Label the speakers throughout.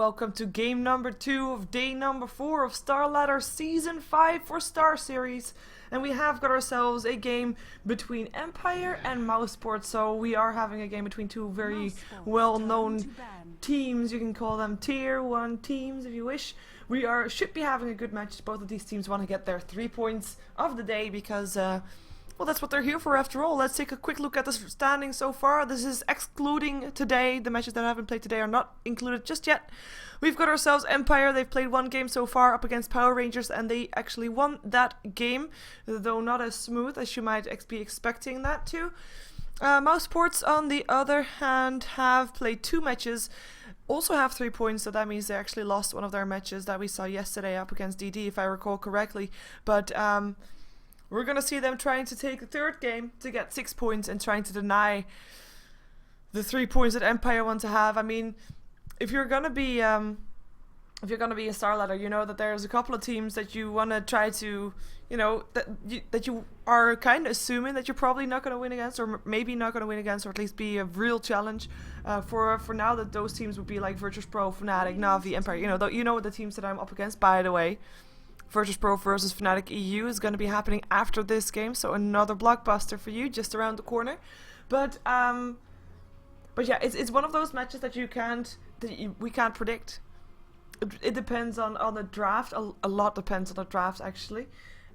Speaker 1: welcome to game number 2 of day number 4 of StarLadder Season 5 for Star Series. And we have got ourselves a game between Empire and Mousesports. So we are having a game between two very well-known teams. You can call them tier 1 teams if you wish. We should be having a good match. Both of these teams want to get their 3 points of the day because well, that's what they're here for after all. Let's take a quick look at the standings so far. This is excluding today. The matches that I haven't played today are not included just yet. We've got ourselves Empire. They've played 1 game so far up against Power Rangers, and they actually won that game, though not as smooth as you might be expecting that to. Mousesports, on the other hand, have played 2 matches. Also have 3 points, so that means they actually lost one of their matches that we saw yesterday up against DD, if I recall correctly. But we're going to see them trying to take the 3rd game to get 6 points and trying to deny the 3 points that Empire want to have. I mean, if you're going to be a StarLadder, you know that there's a couple of teams that you want to try to, you know, that you are kind of assuming that you're probably not going to win against, or maybe not going to win against, or at least be a real challenge. For now, that those teams would be like Virtus Pro, Fnatic, Na'Vi, Empire. You know the teams that I'm up against, by the way. Virtus Pro versus Fnatic EU is going to be happening after this game, so another blockbuster for you just around the corner. But yeah, it's one of those matches that we can't predict. It depends on the draft. A lot depends on the draft actually,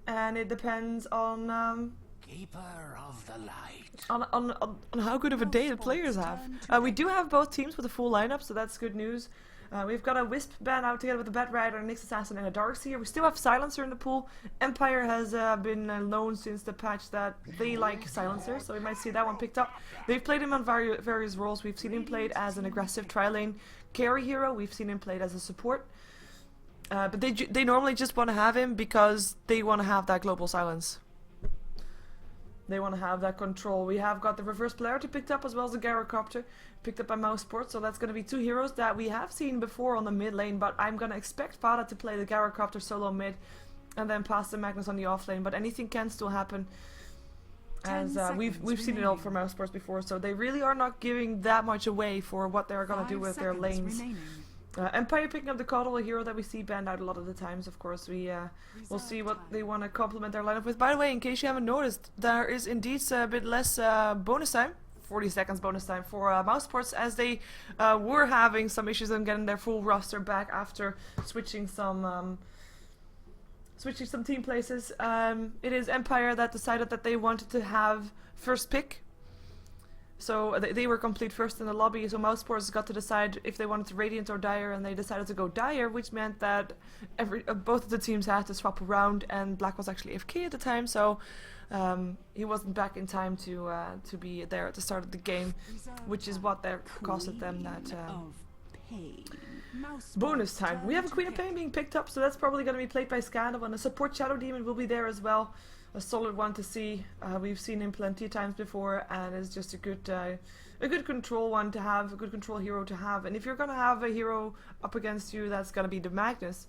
Speaker 1: and it depends on
Speaker 2: Keeper of the light.
Speaker 1: on how good of a day the players have. We do have both teams with a full lineup, so that's good news. We've got a Wisp band out together with a Bat Rider, a Nyx Assassin, and a Darkseer. We still have Silencer in the pool. Empire has been known since the patch that they like Silencer, so we might see that one picked up. They've played him on various roles. We've seen him played as an aggressive tri-lane carry hero. We've seen him played as a support. But they normally just want to have him because they want to have that global silence. They want to have that control. We have got the reverse polarity picked up as well as the Gyrocopter picked up by Mousesports. So that's going to be 2 heroes that we have seen before on the mid lane. But I'm going to expect Fada to play the Gyrocopter solo mid and then pass the Magnus on the off lane. But anything can still happen, as we've seen it all from Mousesports before. So they really are not giving that much away for what they're going to do with their lanes. Empire picking up the Coddle, a hero that we see banned out a lot of the times. Of course, we'll see what they want to complement their lineup with. By the way, in case you haven't noticed, there is indeed a bit less bonus time, 40 seconds bonus time for Mousesports, as they were having some issues in getting their full roster back after switching some team places. It is Empire that decided that they wanted to have first pick. So they were complete first in the lobby, so Mousesports got to decide if they wanted to Radiant or Dire, and they decided to go Dire, which meant that both of the teams had to swap around, and Black was actually AFK at the time, so he wasn't back in time to be there at the start of the game, which is what costed them that bonus time. We have a Queen of Pain being picked up, so that's probably going to be played by Scandal, and a support Shadow Demon will be there as well. A solid one to see. We've seen him plenty of times before, and it's just a good control one to have, a good control hero to have. And if you're gonna have a hero up against you, that's gonna be the Magnus.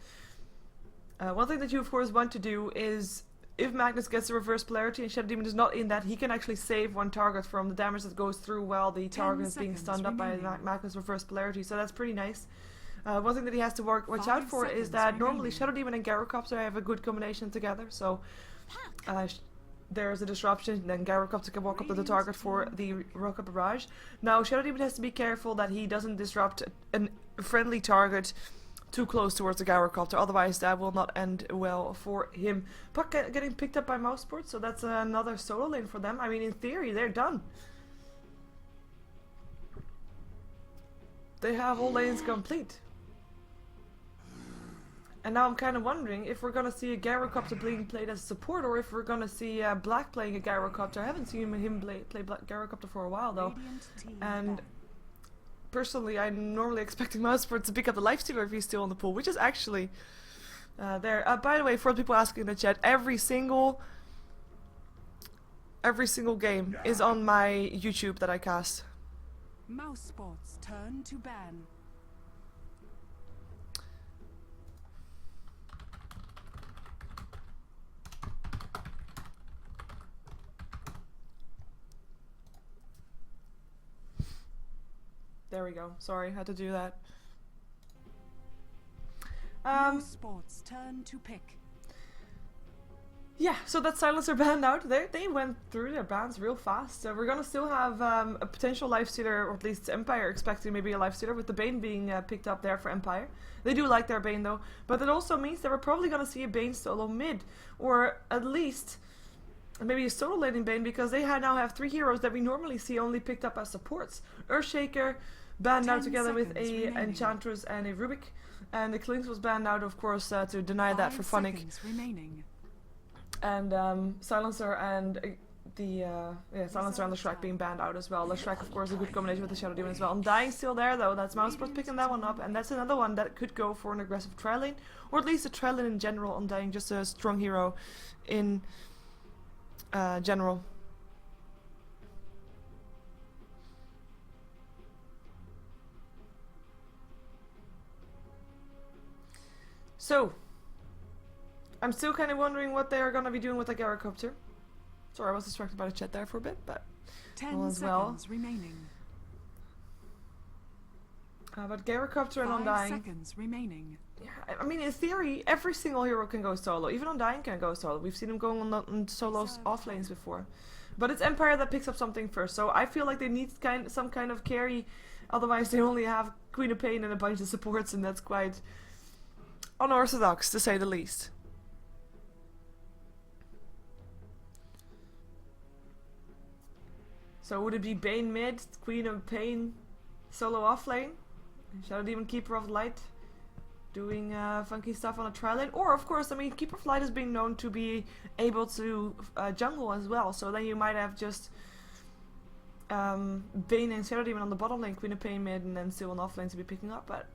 Speaker 1: One thing that you of course want to do is, if Magnus gets a reverse polarity and Shadow Demon is not in that, he can actually save one target from the damage that goes through while the target is being stunned up by Magnus reverse polarity. So that's pretty nice. One thing that he has to watch out for is that normally Shadow Demon and Gyrocopter have a good combination together. So there's a disruption, then Gyrocopter can walk up to the target for the rocket barrage. Now Shadow Demon has to be careful that he doesn't disrupt a friendly target too close towards the Gyrocopter, otherwise that will not end well for him. Puck getting picked up by Mousesports, so that's another solo lane for them. I mean, in theory, they're done. They have all lanes complete. And now I'm kind of wondering if we're going to see a Gyrocopter being played as a support, or if we're going to see Black playing a Gyrocopter. I haven't seen him play Black Gyrocopter for a while though. And personally, I'm normally expecting Mousesports to pick up the Lifestealer if he's still in the pool, which is actually there. By the way, for the people asking in the chat, every single game is on my YouTube that I cast.
Speaker 3: Mousesports turn to ban.
Speaker 1: There we go. Sorry, had to do that.
Speaker 3: Mousesports turn to pick.
Speaker 1: Yeah, so that Silencer banned out. They went through their bans real fast. So we're gonna still have a potential lifestealer, or at least Empire expecting maybe a lifestealer, with the Bane being picked up there for Empire. They do like their Bane though, but it also means that we're probably gonna see a Bane solo mid, or at least maybe a solo laning Bane, because they now have 3 heroes that we normally see only picked up as supports. Earthshaker banned out together with a Enchantress and a Rubik, and the Klings was banned out, of course, to deny that for Funnick. And Silencer and Silencer and Leshrac being banned out as well. Leshrac, of course, a good combination with the Shadow Demon as well. Undying still there though. That's Mousesports picking that one up, and that's another one that could go for an aggressive trial lane, or at least a trial lane in general. Undying, just a strong hero in general. So, I'm still kind of wondering what they are going to be doing with the Gyrocopter. Sorry, I was distracted by the chat there for a bit, but
Speaker 3: 10
Speaker 1: as well.
Speaker 3: seconds remaining.
Speaker 1: But Gyrocopter and
Speaker 3: 5
Speaker 1: Undying.
Speaker 3: seconds remaining.
Speaker 1: Yeah, I mean, in theory, every single hero can go solo. Even Undying can go solo. We've seen him going on solos off lanes before. But it's Empire that picks up something first, so I feel like they need some kind of carry. Otherwise, they only have Queen of Pain and a bunch of supports, and that's quite unorthodox, to say the least. So would it be Bane mid, Queen of Pain, solo off lane, Shadow Demon, Keeper of Light, doing funky stuff on a trial lane? Or, of course, I mean, Keeper of Light is being known to be able to jungle as well, so then you might have just Bane and Shadow Demon on the bottom lane, Queen of Pain mid, and then still an off lane to be picking up, but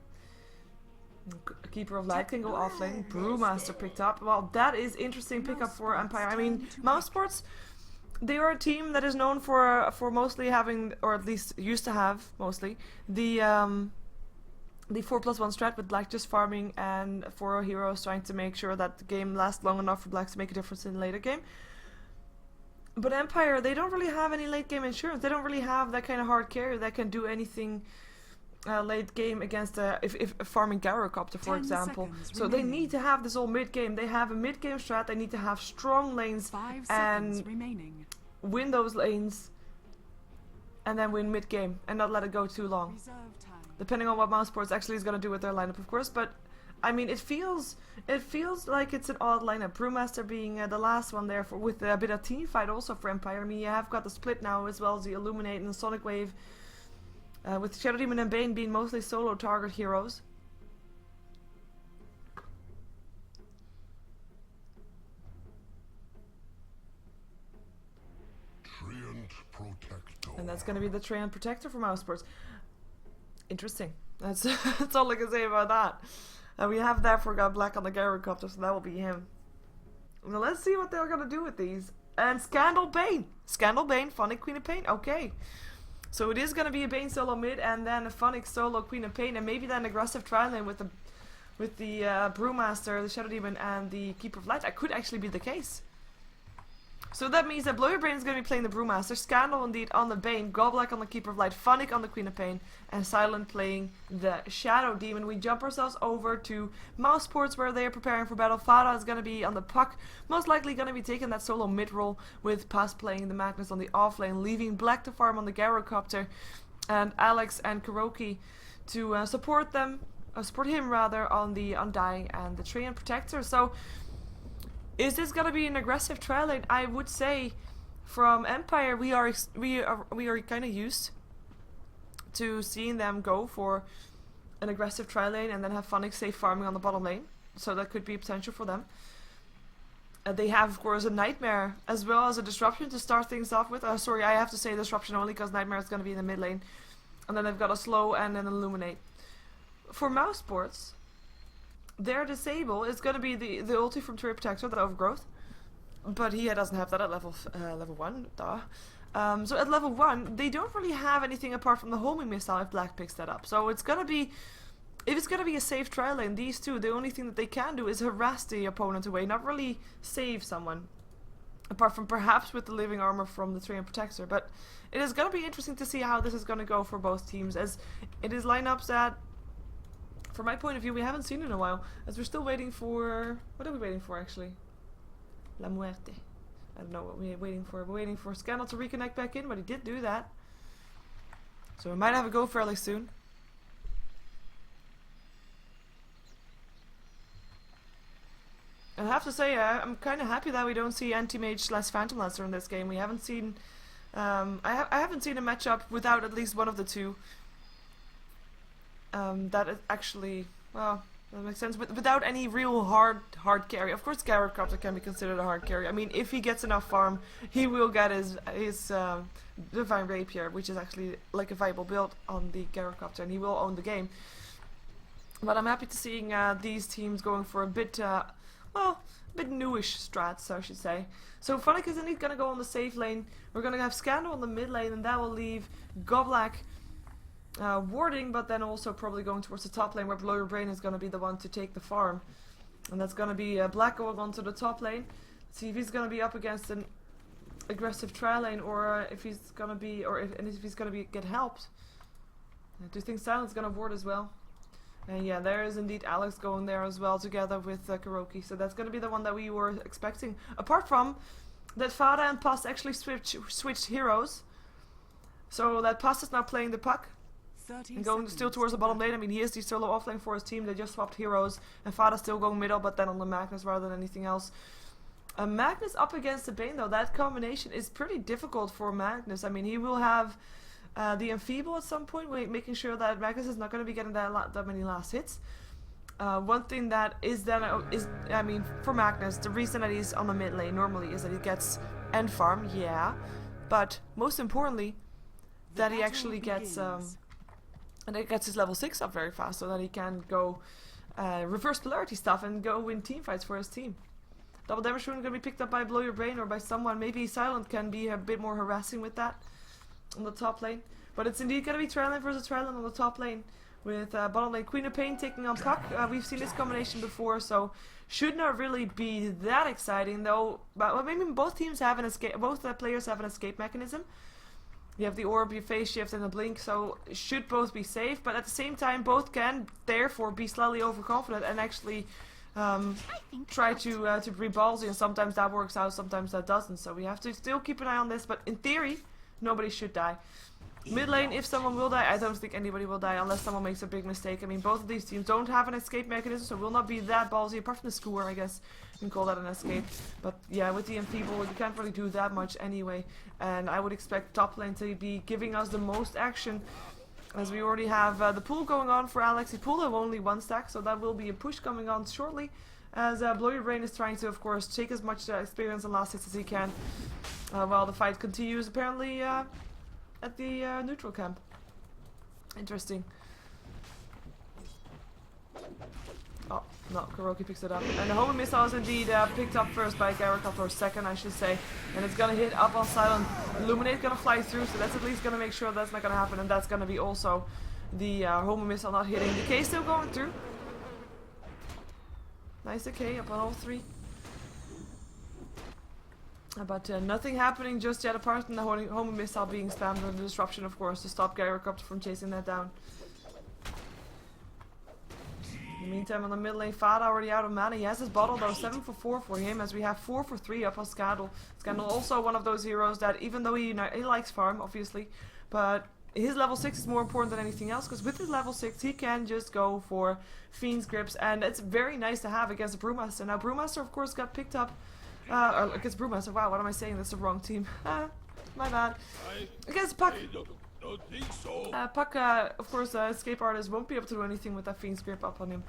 Speaker 1: Keeper of Light can go off lane. Brewmaster picked up. Well, that is interesting pickup for Empire. I mean, Mousesports, they are a team that is known for mostly having, or at least used to have mostly, the 4+1 strat with Black just farming and 4 heroes trying to make sure that the game lasts long enough for Blacks to make a difference in the later game. But Empire, they don't really have any late game insurance. They don't really have that kind of hard carry that can do anything late game against if farming Gyrocopter, for example. So they need to have this whole mid game. They have a mid game strat. They need to have strong lanes and win those lanes, and then win mid game and not let it go too long. Depending on what Mousesports actually is going to do with their lineup, of course. But I mean, it feels like it's an odd lineup. Brewmaster being the last one there with a bit of team fight also for Empire. I mean, you have got the split now as well as the Illuminate and the Sonic Wave. With Shadow Demon and Bane being mostly solo target heroes. And that's going to be the Treant Protector for Mousesports. Interesting. That's that's all I can say about that. And we have therefore got Black on the Gyrocopter, so that will be him. Now let's see what they're going to do with these. And Scandal Bane. Scandal Bane, Funnick, Queen of Pain. Okay. So it is going to be a Bane solo mid, and then a Funnick solo Queen of Pain, and maybe then aggressive trial lane with the Brewmaster, the Shadow Demon, and the Keeper of Light. That could actually be the case. So that means that Blow Your Brain is going to be playing the Brewmaster, Scandal indeed on the Bane, Gobblack on the Keeper of Light, Funnick on the Queen of Pain, and Silent playing the Shadow Demon. We jump ourselves over to Mousesports, where they are preparing for battle. Farah is going to be on the puck, most likely going to be taking that solo mid role, with Pass playing the Magnus on the off lane, leaving Black to farm on the Gyrocopter, and Alex and Kuroki to support him on the Undying and the Treant Protector. So is this gonna be an aggressive trial lane? I would say, from Empire, we are kind of used to seeing them go for an aggressive trial lane and then have Funnick safe farming on the bottom lane. So that could be potential for them. They have, of course, a Nightmare as well as a Disruption to start things off with. Sorry, I have to say Disruption only because Nightmare is gonna be in the mid lane, and then they've got a Slow and an Illuminate. For Mousesports, their disable is going to be the ulti from Treant Protector, the Overgrowth, but he doesn't have that at level 1. So at level 1, they don't really have anything apart from the homing missile if Black picks that up. So it's going to be, if it's going to be a safe trial lane, these two, the only thing that they can do is harass the opponent away, not really save someone, apart from perhaps with the living armor from the Treant Protector. But it is going to be interesting to see how this is going to go for both teams, as it is lineups that from my point of view, we haven't seen in a while, as we're still waiting for... What are we waiting for, actually? La Muerte. I don't know what we're waiting for. We're waiting for Scandal to reconnect back in, but he did do that. So we might have a go fairly soon. I have to say, I'm kind of happy that we don't see Anti-Mage / Phantom Lancer in this game. We haven't seen... I haven't seen a matchup without at least one of the two. That is actually... Well, that makes sense. But without any real hard carry. Of course, Gyrocopter can be considered a hard carry. I mean, if he gets enough farm, he will get his Divine Rapier, which is actually like a viable build on the Gyrocopter, and he will own the game. But I'm happy to seeing these teams going for a bit... well, a bit newish strats, I should say. So Funnick is indeed going to go on the safe lane. We're going to have Scandal on the mid lane, and that will leave Goblak warding, but then also probably going towards the top lane, where Blow Your Brain is going to be the one to take the farm. And that's going to be Black going onto the top lane. Let's see if he's going to be up against an aggressive trial lane, or if he's going to be, if he's going to get helped. I do think Silent's going to ward as well. And yeah, there is indeed Alex going there as well, together with Kuroki. So that's going to be the one that we were expecting. Apart from that, Fada and Pas actually switched heroes. So that Pas is now playing the puck. And going still towards the bottom lane. I mean, he is the solo offlane for his team. They just swapped heroes. And Fada's still going middle, but then on the Magnus rather than anything else. Magnus up against the Bane, though. That combination is pretty difficult for Magnus. I mean, he will have... the Enfeeble at some point, making sure that Magnus is not going to be getting that many last hits. One thing that is I mean, for Magnus, the reason that he's on the mid lane normally is that he gets end farm, yeah, but most importantly, that he actually gets and it gets his level 6 up very fast, so that he can go reverse polarity stuff and go win team fights for his team. Double damage rune going to be picked up by Blow Your Brain or by someone. Maybe Silent can be a bit more harassing with that on the top lane, but it's indeed going to be trial lane versus trial lane on the top lane, with bottom lane Queen of Pain taking on Puck. We've seen this combination before, so should not really be that exciting, though. But well, maybe both teams have an escape. Both players have an escape mechanism. You have the orb, your phase shift, and the blink, so should both be safe. But at the same time, both can therefore be slightly overconfident and actually try to be ballsy. And sometimes that works out, sometimes that doesn't. So we have to still keep an eye on this. But in theory, nobody should die. Mid lane, if someone will die, I don't think anybody will die unless someone makes a big mistake. I mean, both of these teams don't have an escape mechanism, so will not be that ballsy, apart from the Skewer, I guess you can call that an escape. But yeah, with the Enfeeble, you can't really do that much anyway. And I would expect top lane to be giving us the most action, as we already have the pool going on for Alex. The pool have only one stack, so that will be a push coming on shortly, as Blow Your Brain is trying to, of course, take as much experience and last hits as he can, while the fight continues, apparently, at the neutral camp. Interesting. Oh, no, Kuroki picks it up. And the homing missile is indeed picked up first by Gyrocopter, or second, I should say. And it's gonna hit up on Silent. Illuminate gonna fly through, so that's at least gonna make sure that's not gonna happen. And that's gonna be also the homing missile not hitting. Decay still going through. Nice decay up on all three. But nothing happening just yet, apart from the homing missile being spammed and the disruption, of course, to stop Gyrocopter from chasing that down. In the meantime, on the mid lane, Fada already out of mana. He has his bottle, though, 7 for 4 for him, as we have 4 for 3 up on Scandal. Scandal also one of those heroes that, even though he likes farm, obviously, but his level 6 is more important than anything else, because with his level 6, he can just go for Fiend's Grips, and it's very nice to have against a Brewmaster. Now, Brewmaster, of course, got picked up against Brewmaster. Wow, what am I saying? That's the wrong team. My bad. Against Puck. Puck, of course, Escape Artist won't be able to do anything with that Fiend's Grip up on him.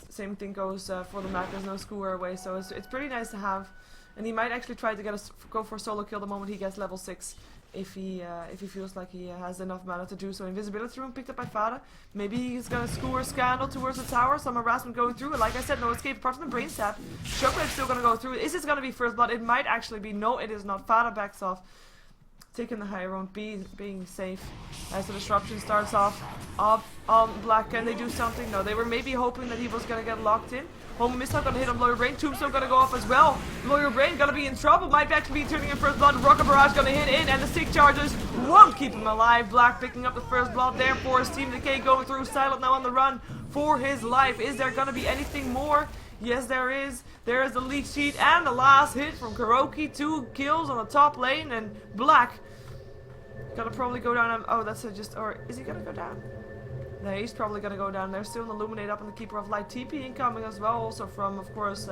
Speaker 1: Same thing goes for the Mac. There's no Skewer away, so it's pretty nice to have. And he might actually try to go for a solo kill the moment he gets level 6. If he feels like he has enough mana to do so. Invisibility Rune picked up by Fada. Maybe he's gonna Skewer Scandal towards the tower. Some harassment going through. And like I said, no escape apart from the Brain Stab. Shockwave's still gonna go through. Is this gonna be first blood? It might actually be. No, it is not. Fada backs off. taking the high road, being safe. As the disruption starts off up on Black. Can they do something? No, they were maybe hoping that he was gonna get locked in. Home missile gonna hit on Lawyer Brain. Tombstone gonna go off as well. Lawyer Brain gonna be in trouble. Might actually be turning in first blood. Rocket Barrage gonna hit in, and the stick charges won't keep him alive. Black picking up the first blood there for his team. Decay going through. Silent now on the run for his life. Is there gonna be anything more? Yes, there is. There is the lead sheet and the last hit from Kuroki. 2 kills on the top lane, and Black gonna probably go down. Oh, that's just. Or is he gonna go down? No, he's probably gonna go down. There's still an Illuminate up on the Keeper of Light. TP incoming as well, also from, of course,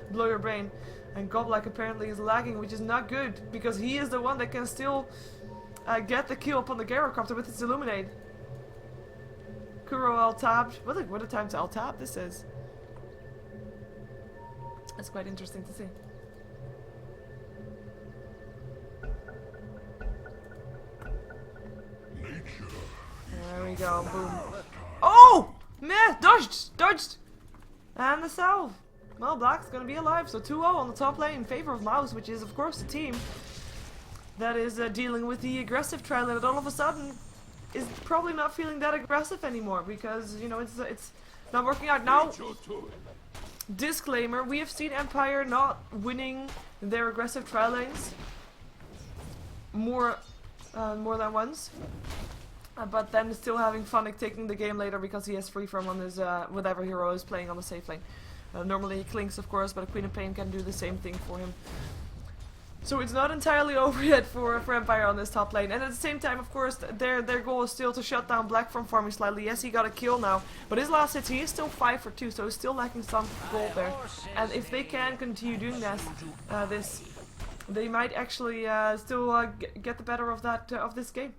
Speaker 1: Blow Your Brain. And Goblak apparently is lagging, which is not good, because he is the one that can still get the kill upon the Gyrocopter with his Illuminate. Kuro L-tabbed. What a time to L-tab this is. That's quite interesting to see. There we go, boom. Oh! Meh! Dodged! And the salve. Well, Black's gonna be alive, so 2-0 on the top lane in favor of Mouz, which is, of course, the team that is dealing with the aggressive trial, and all of a sudden is probably not feeling that aggressive anymore, because, you know, it's not working out. Now, disclaimer, we have seen Empire not winning their aggressive trial lanes more than once. But then still having Funnick taking the game later because he has free from on his whatever hero is playing on the safe lane. Normally he clinks, of course, but a Queen of Pain can do the same thing for him. So it's not entirely over yet for Empire on this top lane. And at the same time, of course, their goal is still to shut down Black from farming slightly. Yes, he got a kill now, but his last hits, he is still 5 for 2, so he's still lacking some gold there. And if they can continue doing this, they might actually still get the better of that of this game.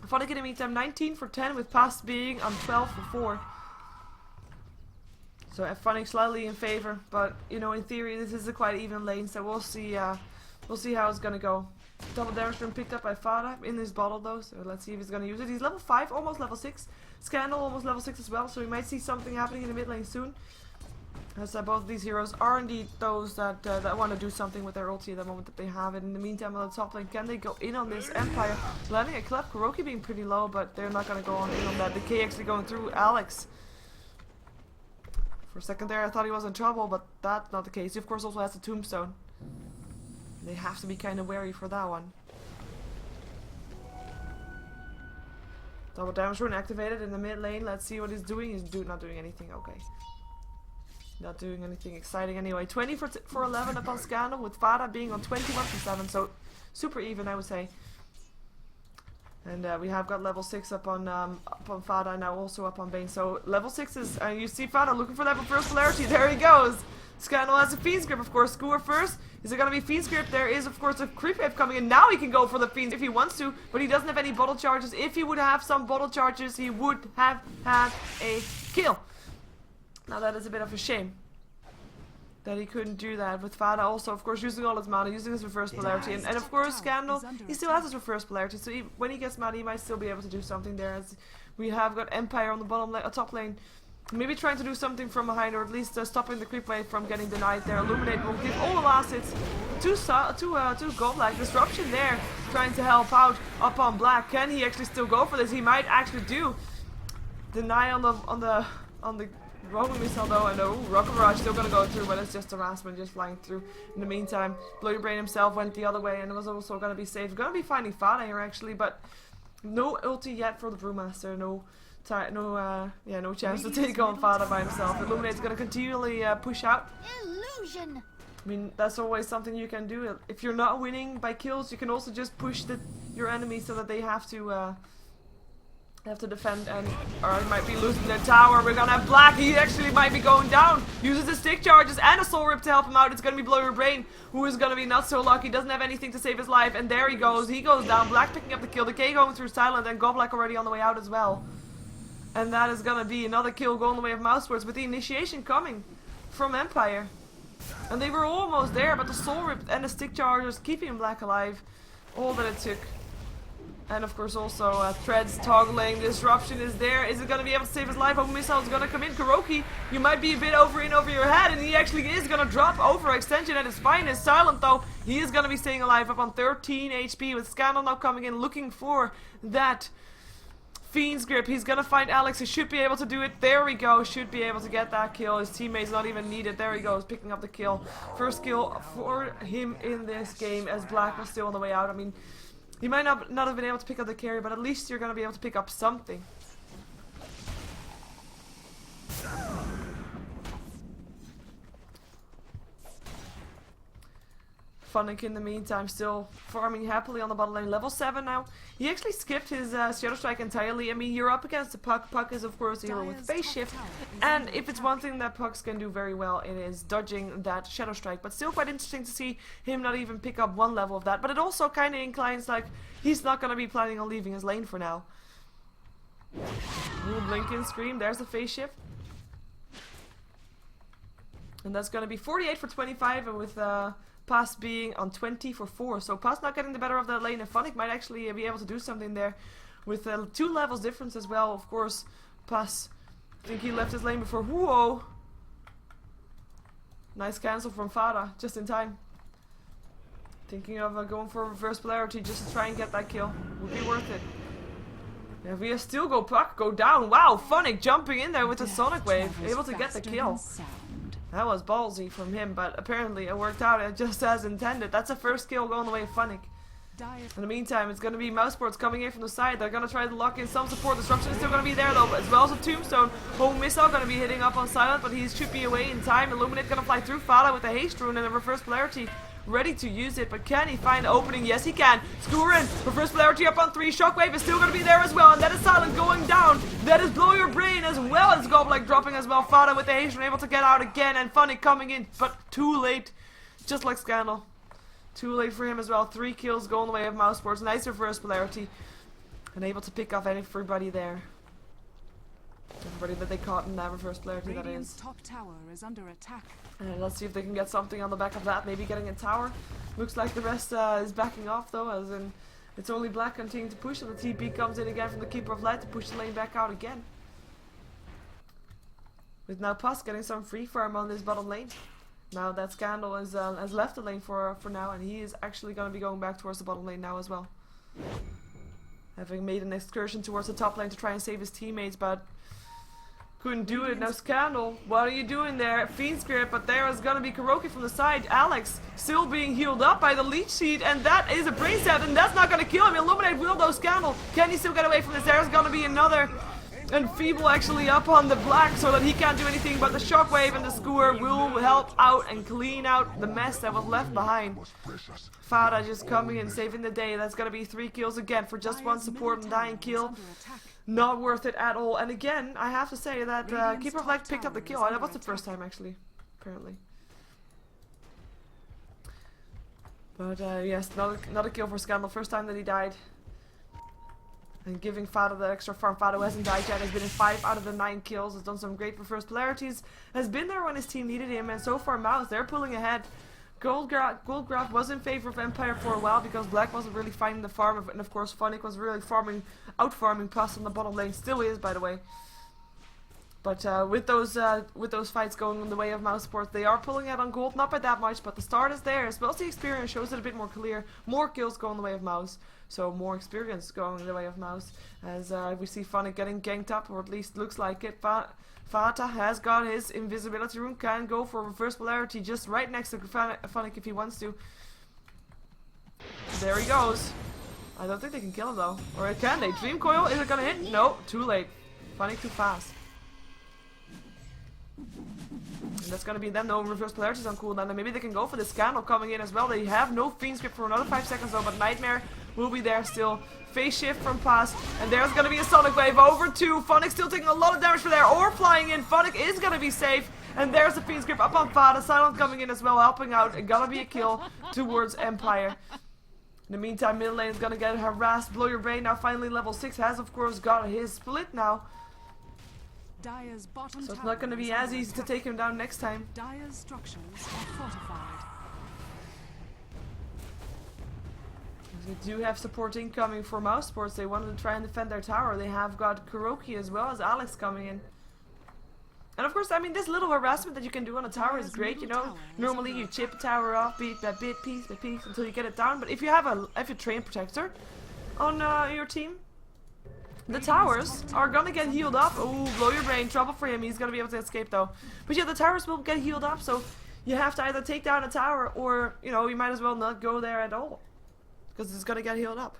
Speaker 1: Funnick in the meantime 19 for 10 with Past being on 12 for 4. So Funnick slightly in favor, but you know, in theory this is a quite even lane, so we'll see how it's gonna go. Double damage room picked up by Fada in his bottle though, so let's see if he's gonna use it. He's level 5, almost level 6. Scandal almost level 6 as well, so we might see something happening in the mid lane soon. As both of these heroes are indeed those that want to do something with their ulti at the moment that they have it. In the meantime, on the top lane, can they go in on this Empire? Landing a Clef, Kuroki being pretty low, but they're not going to go in on that. Decay actually going through Alex. For a second there, I thought he was in trouble, but that's not the case. He, of course, also has the Tombstone. They have to be kind of wary for that one. Double damage rune activated in the mid lane. Let's see what he's doing. He's not doing anything. Okay. Not doing anything exciting anyway. 20 for 11 up on Scandal, with Fada being on 21 for 7, so super even, I would say. And we have got level 6 up on Fada, now also up on Bane. So level 6 is, you see Fada looking for level first polarity. There he goes. Scandal has a Fiend's Grip, of course. Skewer first. Is it going to be Fiend's Grip? There is, of course, a Creep Wave coming in. Now he can go for the Fiends if he wants to, but he doesn't have any bottle charges. If he would have some bottle charges, he would have had a kill. Now that is a bit of a shame that he couldn't do that, with Fada also, of course, using all his mana, using his reverse polarity, and of course Scandal, he still has his reverse polarity, so when he gets mana he might still be able to do something there, as we have got Empire on the top lane, maybe trying to do something from behind, or at least stopping the creep wave from getting denied there. Illuminate will give all the last hits to Goblak. Disruption there, trying to help out up on Black. Can he actually still go for this? He might actually do. Deny on the roaming missile though, and Rocket Barrage still gonna go through, but it's just harassment, just flying through. In the meantime, Bloody Brain himself went the other way and was also gonna be safe. Gonna be finding Fada here actually, but no ulti yet for the Brewmaster. No chance to take on Fada by himself. Illuminate's gonna continually push out.
Speaker 4: Illusion.
Speaker 1: I mean, that's always something you can do. If you're not winning by kills, you can also just push your enemies so that they have to defend, or he might be losing their tower. We're gonna have Black. He actually might be going down. Uses his stick charges and a soul rip to help him out. It's gonna be Blow Your Brain, who is gonna be not so lucky. Doesn't have anything to save his life, and there he goes. He goes down. Black picking up the kill. Decay going through Silent, and Goblak already on the way out as well. And that is gonna be another kill going the way of Mousesports, with the initiation coming from Empire. And they were almost there, but the soul rip and the stick charges keeping Black alive. All that it took. And of course also threads toggling, disruption is there. Is it going to be able to save his life? Oh, missile is going to come in. Kuroki, you might be a bit over your head, and he actually is going to drop overextension at his finest. Silent though, he is going to be staying alive up on 13 HP with Scandal now coming in looking for that Fiend's Grip. He's going to find Alex. He should be able to do it. There we go. Should be able to get that kill. His teammates not even needed. There he goes, picking up the kill. First kill for him in this game as Black was still on the way out. I mean, you might not have been able to pick up the carry, but at least you're going to be able to pick up something. Funnick in the meantime still farming happily on the bottom lane. Level 7 now. He actually skipped his Shadow Strike entirely. I mean, you're up against the Puck. Puck is of course a hero with phase shift. And if it's one thing that Pucks can do very well, it is dodging that Shadow Strike. But still quite interesting to see him not even pick up one level of that. But it also kind of inclines like he's not going to be planning on leaving his lane for now. Ooh, Blinking Scream. There's the phase shift. And that's going to be 48 for 25 and with Pass being on 20 for 4. So Pass not getting the better of that lane, and Funnick might actually be able to do something there with 2 levels difference as well. Of course, Pass, I think he left his lane before. Whoa! Nice cancel from Fada, just in time. Thinking of going for reverse polarity just to try and get that kill. Would be worth it. Yeah, we still go Puck, go down. Wow, Funnick jumping in there with the Sonic Wave, able to get the kill. That was ballsy from him, but apparently it worked out just as intended. That's a first kill going the way of Funnick. In the meantime, it's going to be Mousesports coming in from the side. They're going to try to lock in some support. Disruption is still going to be there though, as well as a Tombstone. Home Missile going to be hitting up on Silent, but he should be away in time. Illuminate going to fly through Fada with a Haste Rune and a Reverse Polarity. Ready to use it, but can he find the opening? Yes, he can. Skewer in. Reverse Polarity up on 3. Shockwave is still going to be there as well, and that is Silent going down. That is Blow Your Brain as well as Goblik dropping as well. Fada with the haste able to get out again, and Funny coming in, but too late. Just like Scandal. Too late for him as well. 3 kills going the way of Mousesports. Nice Reverse Polarity. And able to pick off everybody there. Everybody that they caught in that Reverse Polarity, that is.
Speaker 3: Top tower is under attack.
Speaker 1: And let's see if they can get something on the back of that. Maybe getting a tower. Looks like the rest is backing off though, as in it's only Black continuing to push, and the TP comes in again from the Keeper of Light to push the lane back out again. With now Puss getting some free farm on this bottom lane. Now that Scandal has left the lane for now, and he is actually going to be going back towards the bottom lane now as well. Having made an excursion towards the top lane to try and save his teammates, but couldn't do it. Now Scandal, what are you doing there? Fiend's Grip, but there is gonna be Kuroki from the side. Alex still being healed up by the leech seed, and that is a brain set, and that's not gonna kill him. Illuminate will though. Scandal, can he still get away from this? There's gonna be another Enfeeble actually up on the Black so that he can't do anything, but the Shockwave and the Skewer will help out and clean out the mess that was left behind. Fada just coming in, saving the day. That's gonna be 3 kills again for just 1 support and dying kill. Not worth it at all. And again, I have to say that Keeper of Light picked up the kill. That was the first time actually, apparently. But yes, not a kill for Scandal. First time that he died. And giving Fada the extra farm. Fada who hasn't died yet, has been in 5 out of the 9 kills, has done some great reverse polarities, has been there when his team needed him, and so far Mouz, they're pulling ahead. Goldgraf was in favor of Empire for a while because Black wasn't really finding the farm, and of course Funnick was really out-farming Puss on the bottom lane, still is by the way. But with those fights going in the way of Mousesports, they are pulling out on gold, not by that much, but the start is there, as well as the experience shows it a bit more clear. More kills go in the way of Mouz, so more experience going in the way of Mouz, as we see Funnick getting ganked up, or at least looks like it. Fata has got his invisibility rune, can go for reverse polarity just right next to Funnick if he wants to. There he goes. I don't think they can kill him though. Or can they? Dream Coil, is it gonna hit? No, too late. Funnick too fast. And that's gonna be them, no reverse polarities on cooldown, and maybe they can go for the Scandal coming in as well. They have no Fiend's Grip for another 5 seconds though, but Nightmare will be there still. Phase shift from Pass, and there's gonna be a Sonic Wave over to Funnick, still taking a lot of damage for there, or flying in. Funnick is gonna be safe, and there's the Fiend's Grip up on Fada. Silent coming in as well, helping out, and gonna be a kill towards Empire. In the meantime, middle lane is gonna get harassed. Blow Your Brain now finally level 6, has of course got his split now.
Speaker 3: Dire's bottom
Speaker 1: So it's not going to be as easy to take him down next time.
Speaker 3: Dire's structures are fortified.
Speaker 1: We do have support incoming for Mousesports. They wanted to try and defend their tower. They have got Kuroki as well as Alex coming in. And of course, I mean, this little harassment that you can do on a tower is great, you know. Normally you chip a tower off bit by bit, piece by piece, until you get it down. But if you have a train protector on your team, the towers are gonna get healed up. Oh, blow your brain, trouble for him. He's gonna be able to escape though. But yeah, the towers will get healed up, so you have to either take down a tower or, you know, you might as well not go there at all, because it's gonna get healed up.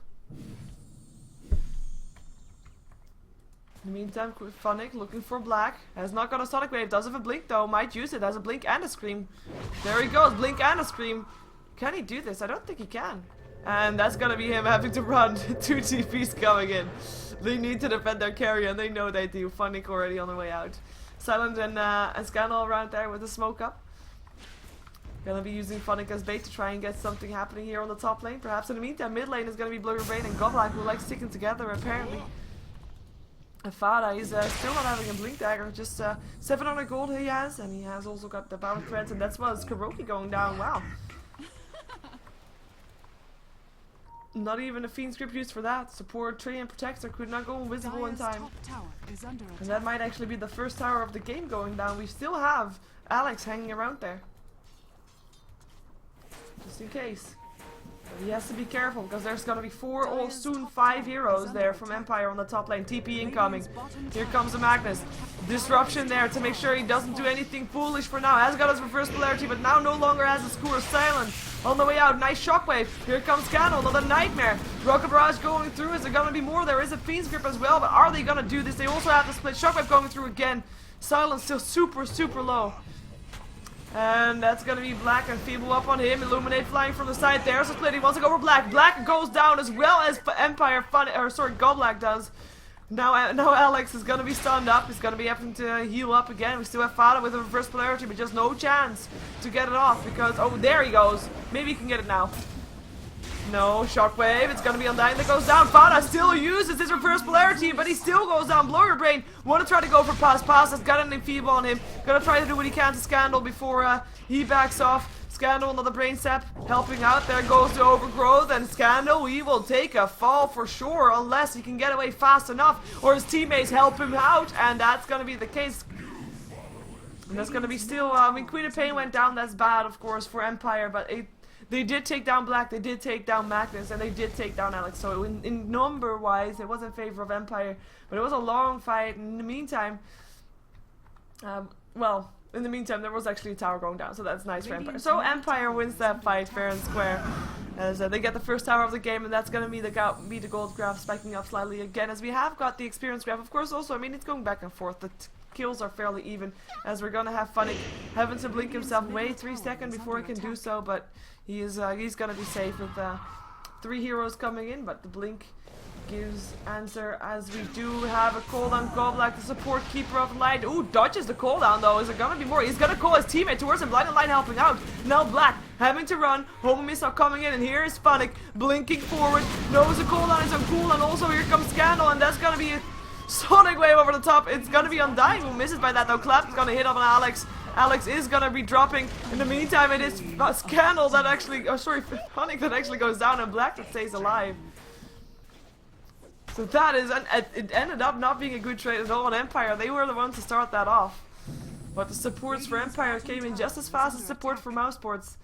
Speaker 1: In the meantime, Funnick looking for black. Has not got a Sonic Wave. Does have a blink though. Might use it. Has a blink and a scream. There he goes. Blink and a scream. Can he do this? I don't think he can. And that's gonna be him having to run. 2 TPs coming in. They need to defend their carry, and they know they do. Funnick already on the way out. Silent and Scandal around there with the smoke up. Gonna be using Funnick as bait to try and get something happening here on the top lane. Perhaps in the meantime, mid lane is gonna be Blow Your Brain and Goblak, who like sticking together apparently. Fada, he's still not having a blink dagger, just 700 gold he has, and he has also got the battle threads, and that's why Kuroki going down. Wow. Not even a Fiend script used for that. Support, Tree, and Protector could not go invisible in time. And that might actually be the first tower of the game going down. We still have Alex hanging around there. Just in case. But he has to be careful, because there's gonna be 4 or soon 5 heroes there from Empire on the top lane. TP incoming. Here comes the Magnus. Disruption there to make sure he doesn't do anything foolish for now. Has got his reverse polarity, but now no longer has a score. Silent on the way out. Nice shockwave. Here comes Scandal. Another nightmare. Rocket Barrage going through. Is there gonna be more? There is a Fiend's Grip as well, but are they gonna do this? They also have the split shockwave going through again. Silent still super low. And that's gonna be Black and Feeble up on him. Illuminate flying from the side. There's a split. He wants to go for Black. Black goes down as well as Empire Goblak does. Now Alex is gonna be stunned up. He's gonna be having to heal up again. We still have Fada with a reverse polarity, but just no chance to get it off because there he goes. Maybe he can get it now. No, Shockwave, it's gonna be Undying that goes down. Fada still uses his reverse polarity, but he still goes down. Blow Your Brain, wanna try to go for Pass. Pass has got an enfeeble on him. Gonna try to do what he can to Scandal before he backs off. Scandal, another brain sap, helping out. There goes the Overgrowth, and Scandal, he will take a fall for sure, unless he can get away fast enough, or his teammates help him out, and that's gonna be the case. And that's gonna be still, I mean, Queen of Pain went down, that's bad, of course, for Empire, but they did take down Black, they did take down Magnus, and they did take down Alex. So in number-wise, it was in favor of Empire. But it was a long fight. In the meantime, in the meantime, there was actually a tower going down. So that's nice for Empire. So Empire wins that fight fair and square. As they get the first tower of the game, and that's going to be the gold graph spiking up slightly again. As we have got the experience graph. Of course, also, I mean, it's going back and forth. The kills are fairly even. As we're going to have Funnick having to blink himself away 3 seconds before he can do so. But he's gonna be safe with 3 heroes coming in, but the blink gives answer as we do have a cooldown. Goblak, the support keeper of light. Ooh, dodges the cooldown though. Is there gonna be more? He's gonna call his teammate towards him. Blind and Light helping out. Now Black having to run. Homo Missile coming in, and here is Funnick blinking forward. Knows the cooldown is on cooldown. Also here comes Scandal, and that's gonna be a Sonic Wave over the top. It's gonna be Undying who misses by that though. Clap is gonna hit up on Alex. Alex is gonna be dropping. In the meantime, it is Scandal that actually, Funnick that actually goes down, and Black that stays alive. So that is, it ended up not being a good trade at all on Empire. They were the ones to start that off. But the supports for Empire came in just as fast as support for Mousesports.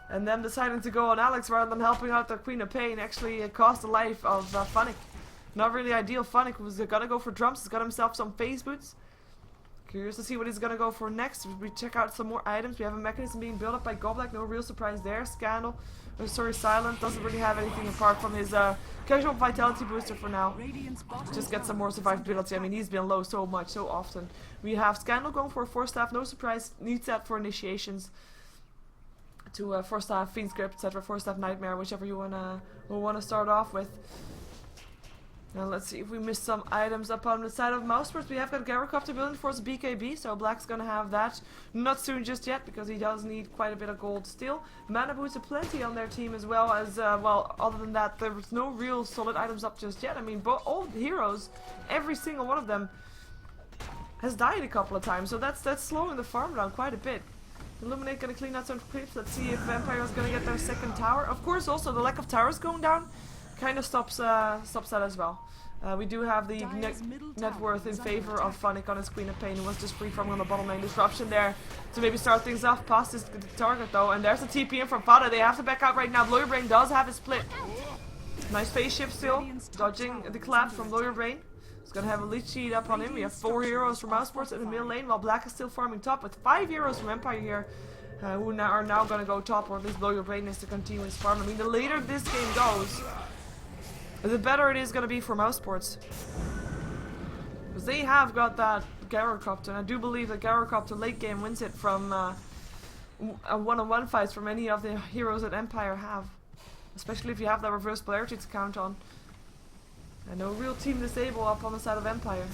Speaker 1: And them deciding to go on Alex rather than helping out their Queen of Pain actually cost the life of Funnick. Not really ideal. Funnick was gonna go for drums. He's got himself some phase boots. Curious to see what he's gonna go for next. We check out some more items. We have a mechanism being built up by Goblak. No real surprise there. Scandal, Silent doesn't really have anything apart from his casual vitality booster for now. Just get some more survivability. I mean, he's been low so much, so often. We have Scandal going for a 4-staff. No surprise. Needs that for initiations. To 4-staff Fiend Script, etc. 4-staff Nightmare, whichever you wanna start off with. Now let's see if we missed some items up on the side of Mousesports. We have got Gyrocopter building for his BKB, so Black's gonna have that. Not soon just yet, because he does need quite a bit of gold still. Mana boots are plenty on their team as well as, other than that, there's no real solid items up just yet. I mean, all heroes, every single one of them has died a couple of times, so that's slowing the farm down quite a bit. Illuminate gonna clean out some creeps. Let's see if Empire is gonna get their second tower. Of course, also the lack of towers going down kind of stops that as well. We do have the net worth in favor of Funnick on his Queen of Pain, who was just free from on the bottom lane. Disruption there to maybe start things off past his target though. And there's a TP in from Fada. They have to back out right now. Lawyer Brain does have his split. Nice phase shift still. Dodging the collapse from Lawyer Brain. He's gonna have a leech sheet up on him. We have 4 heroes from Mousesports in the middle lane, while Black is still farming top with 5 heroes from Empire here. Who are now gonna go top, or at least Lawyer Brain is to continue his farm. I mean, the later this game goes, the better it is going to be for Mousesports. Because they have got that Gyrocopter, and I do believe that Gyrocopter late game wins it from one-on-one fights from any of the heroes that Empire have. Especially if you have that reverse polarity to count on. And no real team disable up on the side of Empire.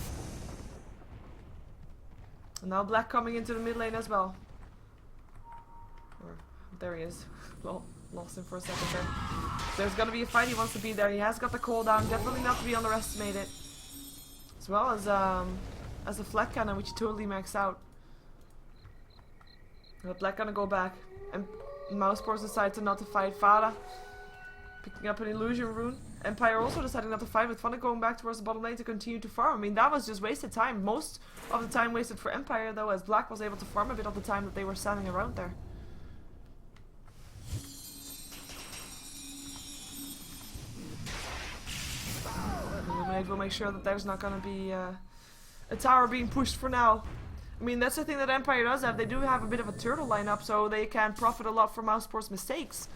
Speaker 1: And now Black coming into the mid lane as well. Or, there he is. Well, lost him for a second there. There's gonna be a fight, he wants to be there. He has got the cooldown, definitely not to be underestimated. As well as a flat cannon, which he totally maxed out. But Black gonna go back. And Mousesports decides to not to fight Fada. Picking up an illusion rune. Empire also deciding not to fight, with Funnick going back towards the bottom lane to continue to farm. I mean, that was just wasted time. Most of the time wasted for Empire though, as Black was able to farm a bit of the time that they were standing around there. We'll make sure that there's not gonna be a tower being pushed for now. I mean, that's the thing that Empire does have. They do have a bit of a turtle lineup, so they can profit a lot from Mousesports' mistakes.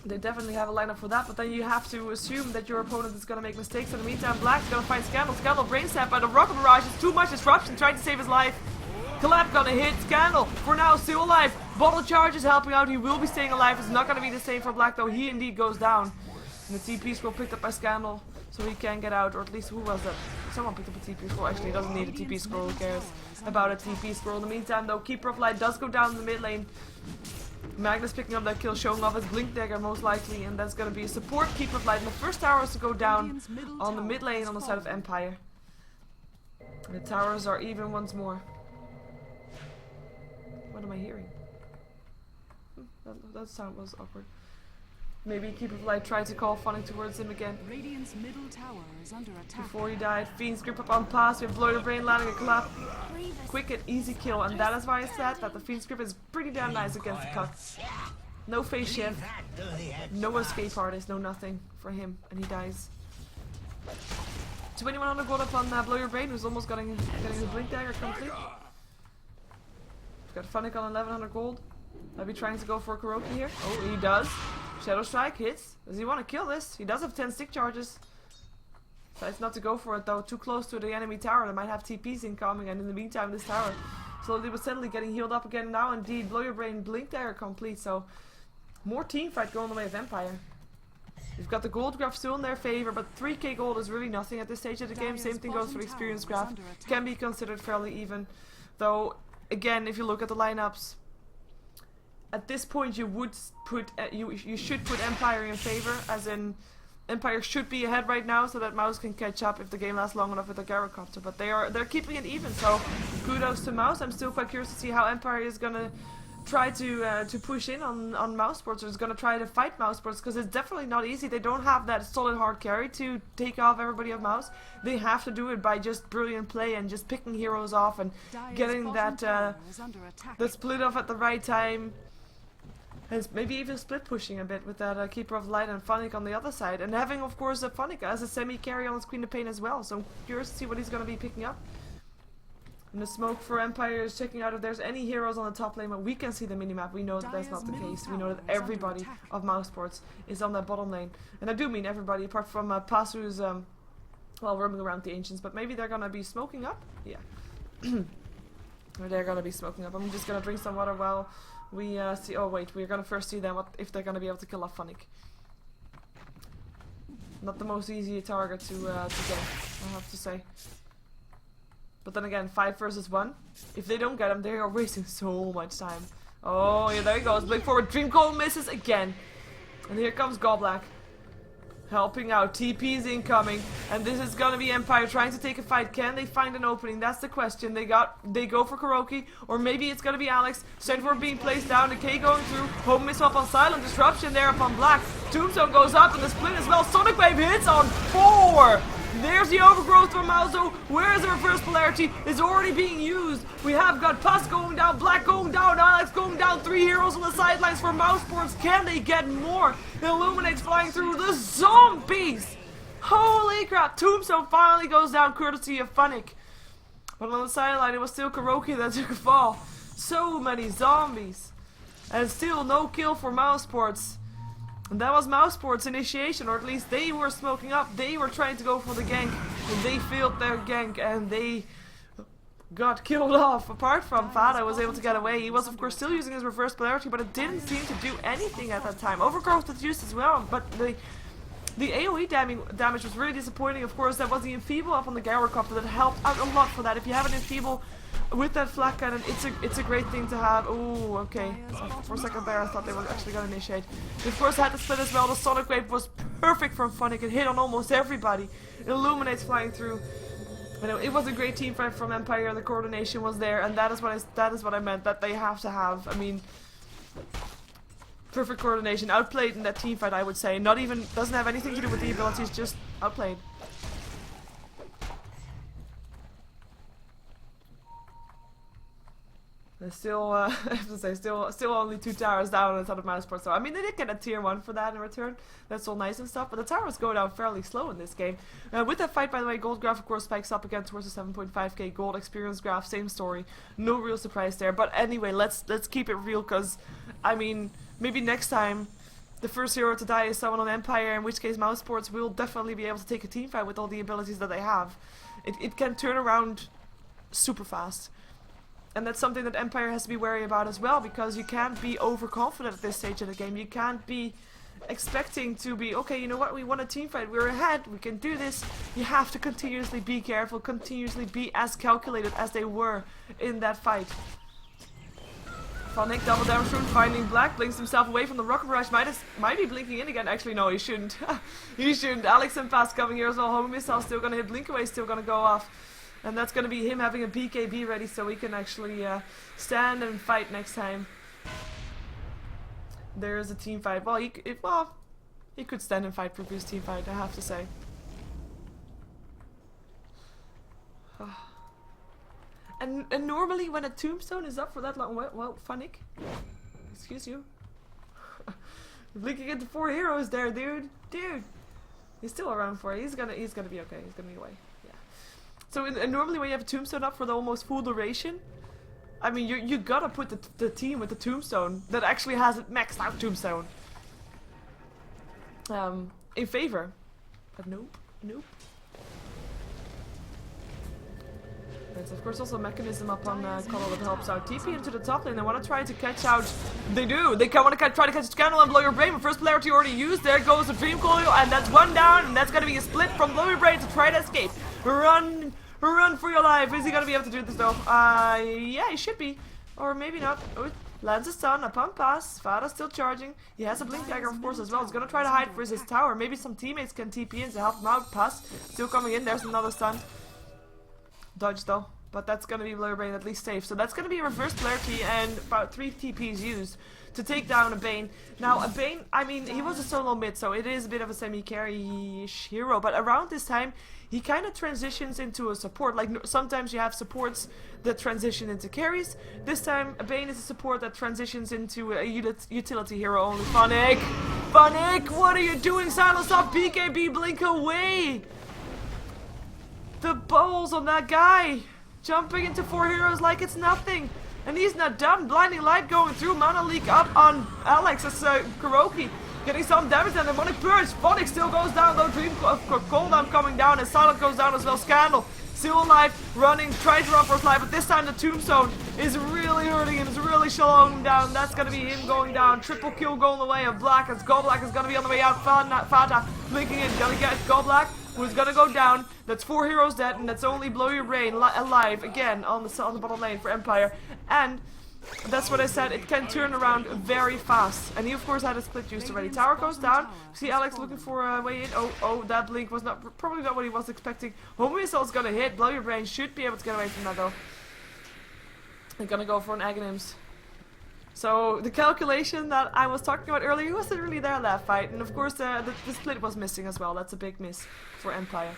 Speaker 1: They definitely have a lineup for that, but then you have to assume that your opponent is gonna make mistakes. In the meantime, Black's gonna find Scandal. Scandal brain sap by the rocket barrage. It's too much disruption, trying to save his life. Collab gonna hit Scandal. For now, still alive. Bottle charge is helping out. He will be staying alive. It's not gonna be the same for Black, though. He indeed goes down. And the TP scroll picked up by Scandal, so he can get out, or at least who was that? Someone picked up a TP scroll. Actually, he doesn't need a TP scroll. Who cares about a TP scroll? In the meantime, though, Keeper of Light does go down in the mid lane. Magnus picking up that kill, showing off his Blink Dagger most likely, and that's gonna be a support Keeper of Light. And the first tower is to go down on the mid lane on the side of Empire. And the towers are even once more. What am I hearing? That sound was awkward. Maybe Keeper of Light tried to call Funnick towards him again.
Speaker 3: Radiant's middle tower is under attack.
Speaker 1: Before he died, Fiend's grip up on pass. We have Lawyer Brain landing a collapse. Quick and easy kill, and that is why I said that the Fiend's grip is pretty damn nice against the cut. No face shift, no escape artist, no nothing for him, and he dies. 2100 gold up on Lawyer Brain, who's almost getting his Blink Dagger complete. We've got Funnick on 1100 gold. Might be trying to go for a Kuroki here. Oh, he does. Shadow Strike hits. Does he want to kill this? He does have 10 stick charges. Decides not to go for it though. Too close to the enemy tower. They might have TPs incoming, and in the meantime this tower slowly but steadily getting healed up again. Now indeed Lawyer Brain Blink Dagger complete, so more team fight going the way of Empire. We've got the gold graph still in their favor, but 3k gold is really nothing at this stage of the game. Same thing goes for the experience graph. Can be considered fairly even. Though, again, if you look at the lineups, at this point you would put you should put Empire in favor, as in Empire should be ahead right now so that Mouz can catch up if the game lasts long enough with the Gyrocopter. But they're keeping it even, so kudos to Mouz. I'm still quite curious to see how Empire is gonna try to push in on Mousesports, or is gonna try to fight Mousesports, because it's definitely not easy. They don't have that solid hard carry to take off everybody of Mouz. They have to do it by just brilliant play and just picking heroes off and getting that the split off at the right time. And maybe even split pushing a bit with that Keeper of Light and Funnick on the other side. And having, of course, Funnick as a semi-carry on his Queen of Pain as well. So I'm curious to see what he's going to be picking up. And the smoke for Empire is checking out if there's any heroes on the top lane. But we can see the minimap. We know that that's not the case. We know that everybody of Mousesports is on that bottom lane. And I do mean everybody, apart from Pass, who's well, roaming around the Ancients. But maybe they're going to be smoking up? Yeah. Or they're going to be smoking up. I'm just going to drink some water while we see. Oh wait, we're gonna first see them if they're gonna be able to kill off Funnick. Not the most easy target to get, I have to say. But then again, 5 versus 1. If they don't get him, they are wasting so much time. Oh yeah, there he goes. Blink forward. Dream Coil misses again, and here comes Goblak. helping out. TP's incoming, and this is gonna be Empire trying to take a fight. Can they find an opening? That's the question. They go for Kuroki, or maybe it's gonna be Alex. Sandworm being placed down, the K going through. Home miss up on Silent Disruption there upon Black. Tombstone goes up, and the split as well. Sonic Wave hits on 4. There's the overgrowth from Mouzo. Where is the reverse polarity? It's already being used. We have got Puss going down, Black going down, Alex going down. 3 heroes on the sidelines for Mousesports. Can they get more? Illuminates flying through the zombies. Holy crap. Tombstone finally goes down courtesy of Funnick. But on the sideline, it was still Kuroki that took a fall. So many zombies. And still no kill for Mousesports. And that was Mousesports' initiation, or at least they were smoking up. They were trying to go for the gank, and they failed their gank, and they got killed off. Apart from Fada was able to get away. He was of course still using his reverse polarity, but it didn't seem to do anything at that time. Overgrowth was used as well, but the AoE damage was really disappointing. Of course, that was the Enfeeble up on the Gyrocopter that helped out a lot for that. If you have an Enfeeble with that flat cannon, it's a great thing to have. Ooh, okay. So for a second there, I thought they were actually going to initiate. Of course, had to split as well. The Sonic Wave was perfect from Funnick. It hit on almost everybody. It illuminates flying through. You know, it was a great team fight from Empire. The coordination was there, and that is what I meant. That they have to have. I mean, perfect coordination. Outplayed in that team fight, I would say. Not even doesn't have anything to do with the abilities. Just outplayed. There's still, I have to say, still only 2 towers down on the of Mousesports. So I mean, they did get a tier 1 for that in return. That's all nice and stuff. But the towers go down fairly slow in this game. With that fight, by the way, gold graph of course spikes up again towards the 7.5k. Gold experience graph, same story. No real surprise there. But anyway, let's keep it real, because I mean, maybe next time the first hero to die is someone on Empire, in which case Mousesports will definitely be able to take a team fight with all the abilities that they have. It can turn around super fast. And that's something that Empire has to be wary about as well, because you can't be overconfident at this stage of the game. You can't be expecting to be, okay, you know what, we won a team fight, we're ahead, we can do this. You have to continuously be careful, continuously be as calculated as they were in that fight. Funnick double down through, finding Black, blinks himself away from the rocket barrage. Might be blinking in again. Actually, no, he shouldn't. He shouldn't. Alex and Pass coming here as well. Homing missile still gonna hit. Blink away still gonna go off. And that's going to be him having a BKB ready, so we can actually stand and fight next time. There is a team fight. Well, he could stand and fight for this team fight, I have to say. And normally when a tombstone is up for that long, well, Funnick, excuse you. Blinking into 4 heroes there, dude. He's still around for it. He's gonna be okay. He's gonna be away. So normally when you have a tombstone up for the almost full duration, I mean you gotta put the team with the tombstone that actually has it maxed out tombstone in favor. But nope. There's of course also a mechanism up on Color that helps out. TP into the top lane. They want to try to catch out. They do. They want to try to catch Scandal and Blow Your Brain. But first polarity already used. There goes the Dream Coil, and that's 1 down. And that's gonna be a split from Blow Your Brain to try to escape. Run for your life. Is he gonna be able to do this though? Yeah, he should be. Or maybe not. Oh, lands a stun upon pass. Fada's still charging. He has a blink dagger of course as well. He's gonna try to hide for his tower. Maybe some teammates can TP in to help him out. Pass still coming in. There's another stun. Dodge though. But that's gonna be Blur Brain at least safe. So that's gonna be a reverse polarity and about 3 TPs used to take down a Bane. Now a Bane, I mean, he was a solo mid, so it is a bit of a semi-carry-ish hero. But around this time, he kind of transitions into a support. Like sometimes you have supports that transition into carries. This time, a Bane is a support that transitions into a utility hero only. Funnick, what are you doing? Silence up, BKB, blink away. The balls on that guy. Jumping into 4 heroes like it's nothing. And he's not done. Blinding Light going through. Mana Leak up on Alex as Kuroki. Getting some damage and Demonic Purge. Funnick still goes down though. Dream Cooldown coming down. And Silent goes down as well. Scandal still alive. Running. Tries to run for his life. But this time the Tombstone is really hurting him. It's really slowing him down. That's going to be him going down. Triple kill going the way of Black. As Goblak is going to be on the way out. Fata blinking in. Gonna get Goblak, who's gonna go down. That's 4 heroes dead, and that's only Blow Your Brain alive again on the bottom lane for Empire. And That's what I said, it can turn around very fast. And he of course had a split juice already. Tower goes down. See Alex looking for a way in. Oh, that blink was probably not what he was expecting. Home missile's gonna hit. Blow your brain should be able to get away from that though. They're gonna go for an Aghanims. So the calculation that I was talking about earlier wasn't really there in that fight. And of course the split was missing as well. That's a big miss for Empire.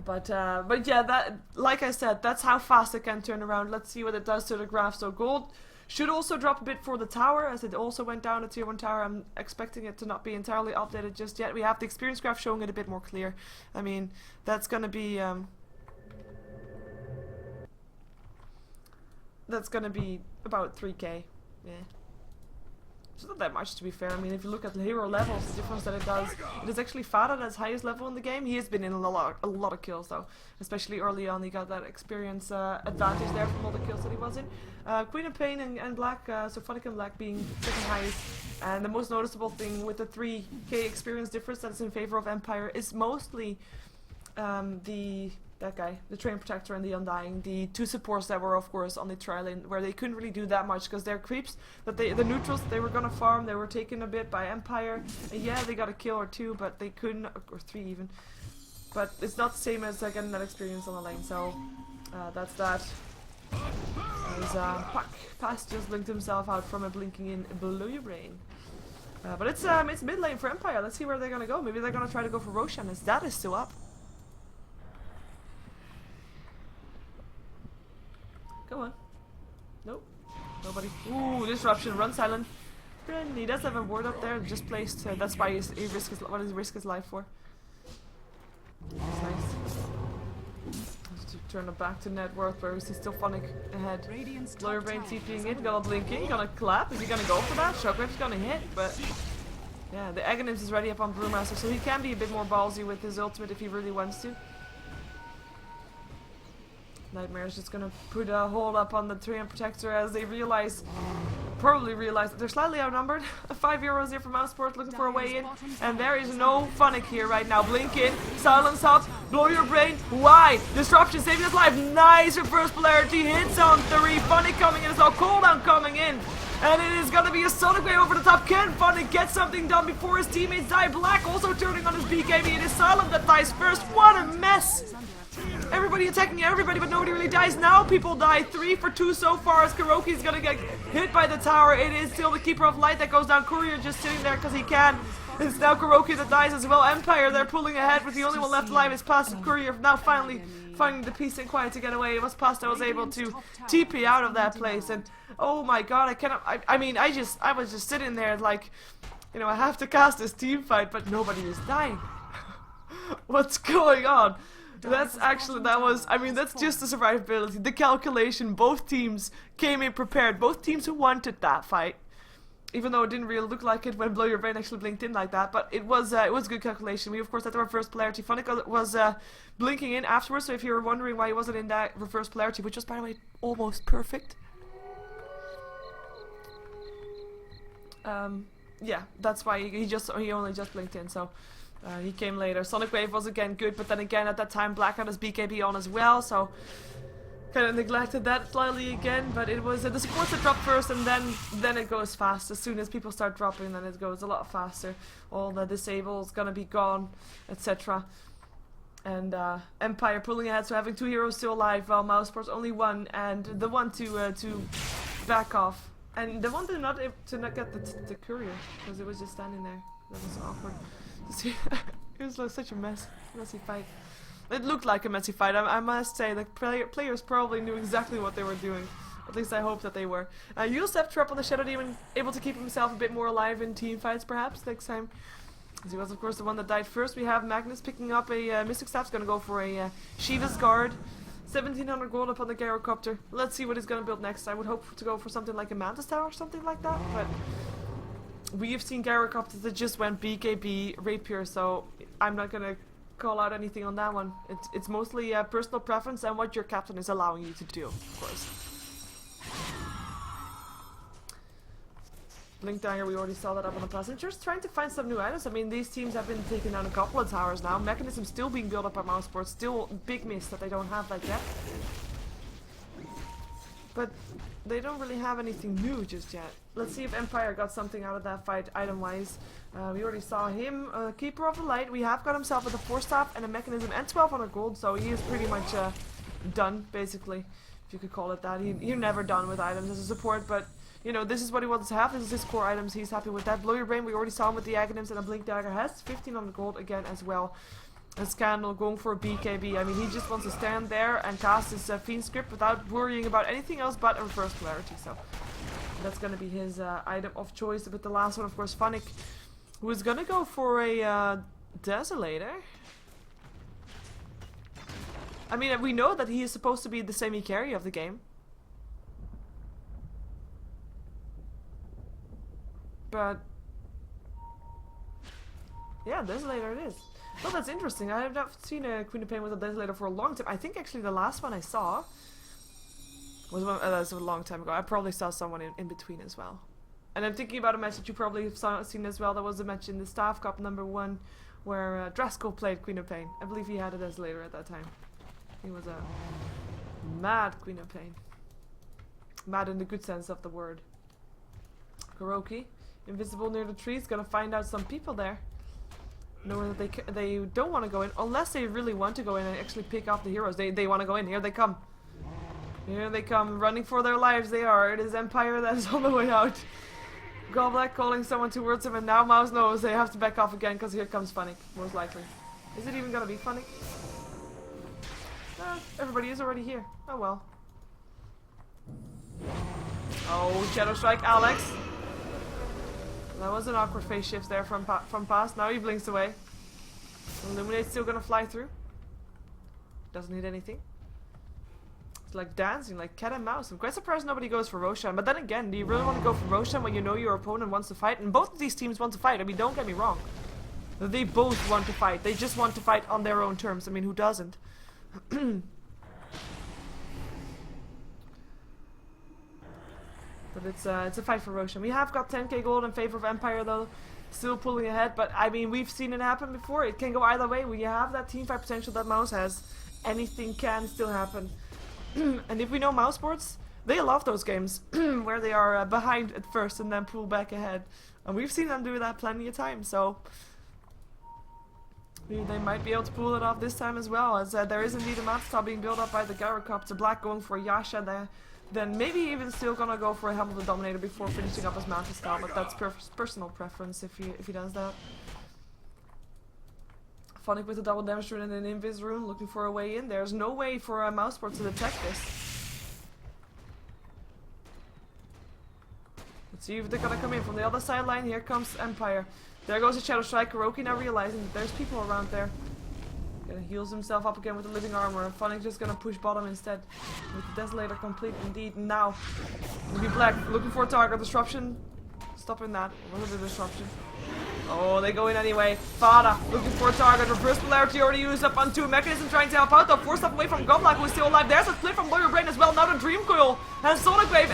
Speaker 1: But yeah, that, like I said, that's how fast it can turn around. Let's see what it does to the graph. So gold should also drop a bit for the tower, as it also went down a tier 1 tower. I'm expecting it to not be entirely updated just yet. We have the experience graph showing it a bit more clear. I mean, that's gonna be about 3k. Yeah. It's not that much, to be fair. I mean, if you look at the hero levels, the difference that it does, it is actually Fada that's highest level in the game. He has been in a lot of kills though, especially early on. He got that experience advantage there from all the kills that he was in. Queen of Pain and Black, so Funnick and Black being second highest. And the most noticeable thing with the 3k experience difference that is in favor of Empire is mostly that guy, the Train Protector and the Undying, the 2 supports that were of course on the trial lane, where they couldn't really do that much because they're creeps. That the neutrals they were gonna farm, they were taken a bit by Empire. And yeah, they got a kill or 2, but they couldn't, or 3 even. But it's not the same as getting that experience on the lane. So that's that. As Pass just blinked himself out from a blinking in below your brain. But it's mid lane for Empire. Let's see where they're gonna go. Maybe they're gonna try to go for Roshan, as that is still up. Come on. Nope. Nobody. Ooh, disruption. Run silent. He does have a ward up there, just placed. That's why he risked his life for. That's nice. Let's turn it back to net worth, where we see still Funnick ahead. Lawyer Brain TPing in, gonna blink in, gonna clap. Is he gonna go for that? Shockwave's gonna hit, but yeah, the Aghanims is ready up on Brewmaster, so he can be a bit more ballsy with his ultimate if he really wants to. Nightmare's just gonna put a hold up on the Train Protector as they probably realize that they're slightly outnumbered. 5 euros here from Mousesports looking for a way in, and there is no Funnick here right now. Blink in, silence up, blow your brain. Why? Disruption saving his life. Nice reverse polarity hits on 3. Funnick coming in as well. Cooldown coming in. And it is gonna be a Sonic Wave over the top. Can Funnick get something done before his teammates die? Black also turning on his BKB. It is Silent that dies first. What a mess! Everybody attacking everybody, but nobody really dies. Now people die. 3 for 2 so far as Kuroki's gonna get hit by the tower. It is still the Keeper of Light that goes down. Courier just sitting there because he can. It's now Kuroki that dies as well. Empire, they're pulling ahead with the only one left alive is Passive Courier. Now finally finding the peace and quiet to get away. It was Past that was able to TP out of that place. And oh my god, I cannot. I mean, I was just sitting there like, you know, I have to cast this team fight, but nobody is dying. What's going on? That's just the survivability, the calculation. Both teams came in prepared. Both teams who wanted that fight, even though it didn't really look like it when Blow Your Brain actually blinked in like that. But it was good calculation. We of course had the reverse polarity. Funnick was blinking in afterwards. So if you were wondering why he wasn't in that reverse polarity, which was by the way almost perfect. Yeah, that's why he only just blinked in. So. He came later. Sonic Wave was again good, but then again at that time Black had his BKB on as well, so kind of neglected that slightly again. But it was the supports that dropped first, and then it goes fast. As soon as people start dropping, then it goes a lot faster. All the disables gonna be gone, etc. And Empire pulling ahead, so having 2 heroes still alive, while Mousesports only 1, and the one to back off, and the one to not get the courier because it was just standing there. That was awkward. It was like such a messy fight. It looked like a messy fight. I must say, the players probably knew exactly what they were doing. At least I hope that they were. Yulstep trap on the Shadow Demon, able to keep himself a bit more alive in team fights perhaps next time. As he was of course the one that died first. We have Magnus picking up a Mystic Staff's gonna go for a Sheeva's Guard. 1700 gold up on the Gyrocopter. Let's see what he's gonna build next. I would hope to go for something like a Mantis Tower or something like that, but we have seen Gyrocopters that just went BKB Rapier, so I'm not gonna call out anything on that one. It's mostly personal preference and what your captain is allowing you to do, of course. Blink Dagger, we already saw that up on the Plaza. Just trying to find some new items. I mean, these teams have been taking down a couple of towers now. Mechanism still being built up by Mousesports. Still big miss that they don't have that yet. But they don't really have anything new just yet. Let's see if Empire got something out of that fight item-wise. We already saw him, Keeper of the Light. We have got himself with a 4-staff and a mechanism and 1200 gold, so he is pretty much done, basically, if you could call it that. You're never done with items as a support, but you know, this is what he wants to have. This is his core items. He's happy with that. Blow Your Brain, we already saw him with the Aghanims and a Blink Dagger. Has 1500 gold again as well. A Scandal going for a BKB. I mean, he just wants to stand there and cast his Fiend Script without worrying about anything else but a reverse polarity. So that's going to be his item of choice. But the last one, of course, Funnick, who is going to go for a Desolator. I mean, we know that he is supposed to be the semi-carry of the game. But yeah, Desolator it is. Well, that's interesting. I have not seen a Queen of Pain with a Desolator for a long time. I think actually the last one I saw was that was a long time ago. I probably saw someone in between as well. And I'm thinking about a match that you probably have seen as well. That was a match in the Staff Cup #1 where Draskell played Queen of Pain. I believe he had a Desolator at that time. He was a mad Queen of Pain. Mad in the good sense of the word. Kuroki, invisible near the trees, gonna find out some people there. Knowing that they don't want to go in, unless they really want to go in and actually pick off the heroes. They want to go in. Here they come. Here they come, running for their lives. They are. It is Empire that is on the way out. Goblak calling someone towards him, and now Mouse knows they have to back off again because here comes Funnick, most likely. Is it even gonna be Funnick? Everybody is already here. Oh well. Oh, Shadow Strike, Alex. That was an awkward phase shift there from past. Now he blinks away. Illuminate's still gonna fly through. Doesn't hit anything. It's like dancing, like cat and mouse. I'm quite surprised nobody goes for Roshan. But then again, do you really want to go for Roshan when you know your opponent wants to fight? And both of these teams want to fight. I mean, don't get me wrong. They both want to fight. They just want to fight on their own terms. I mean, who doesn't? But it's a fight for Roshan. We have got 10k gold in favor of Empire though. Still pulling ahead, but I mean, we've seen it happen before. It can go either way. We have that team fight potential that Mouse has. Anything can still happen. And if we know Mousesports, they love those games where they are behind at first and then pull back ahead. And we've seen them do that plenty of times, so they might be able to pull it off this time as well, as there is indeed a Matstar being built up by the Gyrocopter. Black going for Yasha there. Then maybe even still gonna go for a Helm of the Dominator before finishing up his Mantis style, but that's personal preference if he does that. Funnick with a double damage rune and an Invis rune, looking for a way in. There's no way for a Mouseport to detect this. Let's see if they're gonna come in from the other sideline. Here comes Empire. There goes a Shadow Strike. Kuroki now realizing that there's people around there. Gonna heals himself up again with the living armor, and Funnick's just gonna push bottom instead. With the Desolator complete indeed. And now, maybe Black looking for a target. Disruption. Stopping that. What was the disruption? Oh, they go in anyway. Fada looking for a target. Reverse polarity already used up on 2. Mechanism trying to help out though. 4 step away from Goblak, who is still alive. There's a split from Blow Your Brain as well. Now the Dream Coil and Sonic Wave.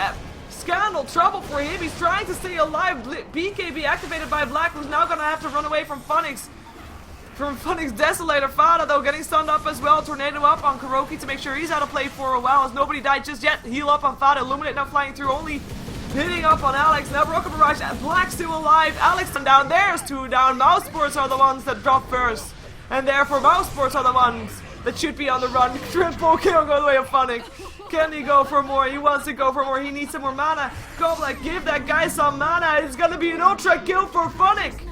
Speaker 1: Scandal, trouble for him. He's trying to stay alive. BKB activated by Black, who's now gonna have to run away from Funnick's Desolator. Fada though getting stunned up as well. Tornado up on Kuroki to make sure he's out of play for a while, as nobody died just yet. Heal up on Fada. Illuminate now flying through, only hitting up on Alex. Now Rocket Barrage. Black still alive. Alex down. There's 2 down. Mousesports are the ones that drop first, and therefore Mousesports are the ones that should be on the run. Triple kill go the way of Funnick. Can he go for more? He wants to go for more. He needs some more mana. Goblak, give that guy some mana. It's gonna be an ultra kill for Funnick.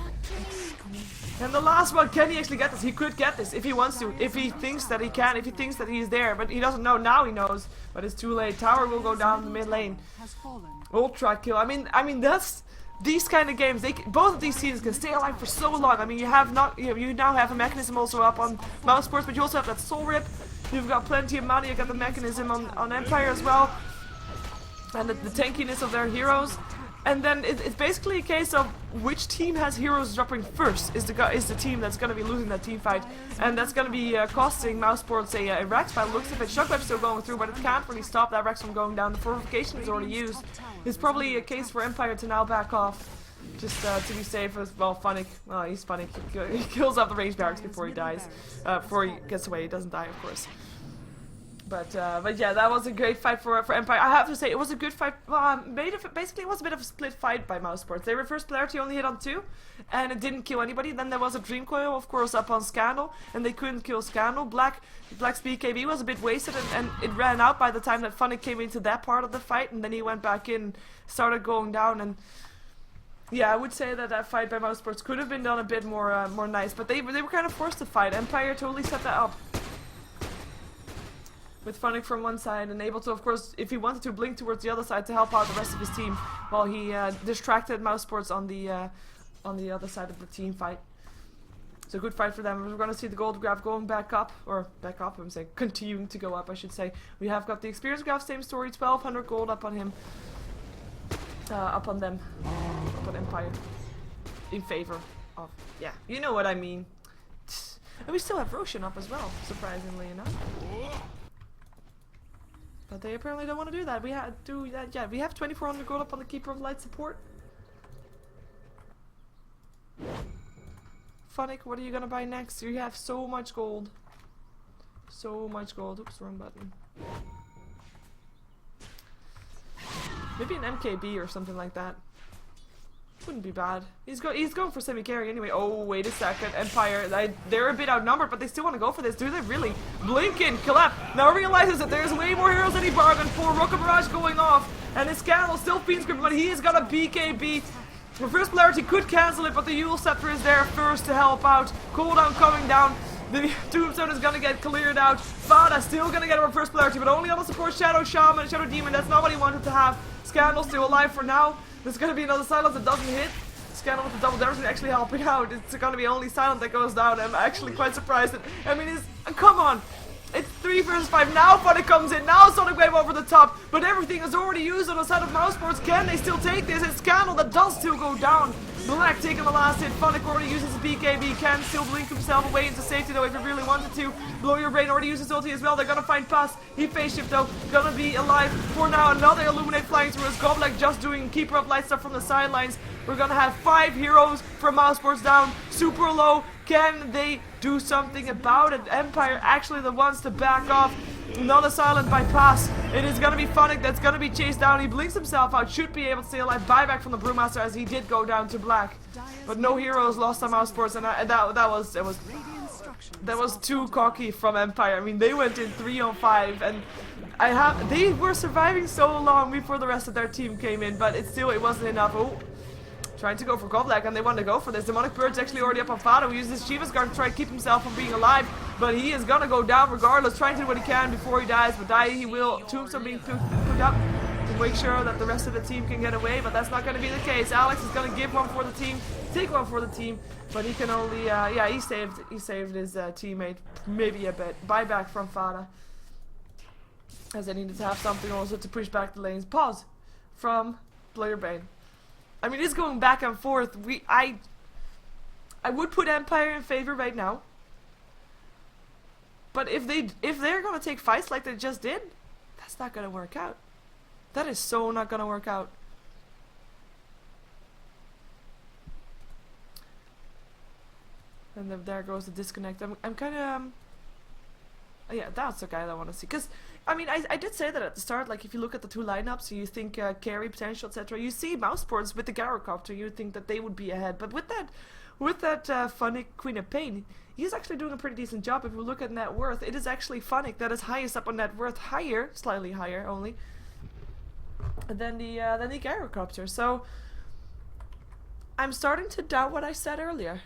Speaker 1: And the last one, can he actually get this? He could get this if he wants to, if he thinks that he can, if he thinks that he's there, but he doesn't know. Now he knows, but it's too late. Tower will go down the mid lane. Ultra kill. I mean that's these kind of games. Both of these teams can stay alive for so long. I mean, you now have a mechanism also up on Mousesports, but you also have that Soul Rip. You've got plenty of money. You got the mechanism on Empire as well, and the tankiness of their heroes. And then it's basically a case of which team has heroes dropping first is the team that's going to be losing that team fight, and that's going to be costing Mousesports a Rex by the looks of it. Shockwave's still going through, but it can't really stop that Rex from going down. The Fortification is already used. It's probably a case for Empire to now back off, just to be safe. As well, Funnick, well, he's Funnick. He kills off the range barracks before he dies, before he gets away. He doesn't die, of course. But yeah, that was a great fight for Empire. I have to say, it was a good fight. Basically, it was a bit of a split fight by Mousesports. They were first polarity, only hit on 2, and it didn't kill anybody. Then there was a Dream Coil, of course, up on Scandal, and they couldn't kill Scandal. Black's BKB was a bit wasted, and it ran out by the time that Funny came into that part of the fight, and then he went back in, started going down, and yeah, I would say that that fight by Mousesports could have been done a bit more more nice, but they were kind of forced to fight. Empire totally set that up. With Funny from one side and able to, of course, if he wanted to, blink towards the other side to help out the rest of his team, while he distracted Mousesports on the other side of the team fight. It's a good fight for them. We're going to see the gold graph going back up, I'm saying, continuing to go up, I should say. We have got the experience graph, same story, 1200 gold up on him. Up on them. Up on Empire. In favor of, yeah, you know what I mean. And we still have Roshan up as well, surprisingly enough. But they apparently don't want to do that. We have 2400 gold up on the Keeper of Light support. Funnick, what are you gonna buy next? You have so much gold. So much gold. Oops, wrong button. Maybe an MKB or something like that. Wouldn't be bad. He's going for semi-carry anyway. Oh, wait a second. Empire, they're a bit outnumbered, but they still want to go for this. Do they really? Blinken, Collapse, now realizes that there's way more heroes than he bargained for. Rocket Barrage going off, and his Scandal still Fiend Script, but he's got a BKB. Reverse Polarity could cancel it, but the Yule Scepter is there first to help out. Cooldown coming down. The Tombstone is gonna get cleared out. Fada still gonna get a Reverse Polarity, but only on the support Shadow Shaman and Shadow Demon. That's not what he wanted to have. Scandal still alive for now. There's gonna be another silence that doesn't hit. Scandal with the double damage is actually helping out. It's gonna be only silent that goes down. I'm actually quite surprised that, I mean, come on. It's 3 versus 5. Now Funny comes in. Now Sonic Wave over the top. But everything is already used on the side of Mousesports. Can they still take this? It's Scandal that does still go down. Black taking the last hit. Funny already uses his BKB. Can still blink himself away into safety though if he really wanted to. Blow Your Brain already uses ulti as well. They're gonna find Pass. He phase shift though. Gonna be alive for now. Another Illuminate flying through his Goblek just doing Keeper of Light stuff from the sidelines. We're gonna have 5 heroes from Mousesports down. Super low. Can they do something about it? Empire actually the ones to back off. Another silent by Pass. It is gonna be Funnick that's gonna be chased down. He blinks himself out. Should be able to stay alive. Buyback from the Brewmaster as he did go down to black. But no heroes lost on Mousesports, and that was too cocky from Empire. I mean, they went in 3 on 5, and they were surviving so long before the rest of their team came in, but it wasn't enough. Oh. Trying to go for Goblek, and they want to go for this. Demonic Bird's actually already up on Fado. He uses Sheever's Guard to try to keep himself from being alive, but he is gonna go down regardless, trying to do what he can before he dies, but die he will. Tombstone being put up to make sure that the rest of the team can get away, but that's not gonna be the case. Alex is gonna give one for the team, take one for the team, but he can only, yeah, he saved his teammate, maybe a bit. Buyback from Fada, as they needed to have something also to push back the lanes. Pause from Player Bane. I mean, it's going back and forth. I would put Empire in favor right now. But if they're gonna take fights like they just did, that's not gonna work out. That is so not gonna work out. And there goes the disconnect. I'm kind of yeah, that's the guy that I want to see. Because, I mean, I did say that at the start, like, if you look at the 2 lineups, you think carry potential, etc. You see Mousesports with the Gyrocopter, you would think that they would be ahead. But with that Funnick Queen of Pain, he's actually doing a pretty decent job. If we look at net worth, it is actually Funnick that is highest up on net worth, higher, slightly higher only, than the Gyrocopter. So, I'm starting to doubt what I said earlier.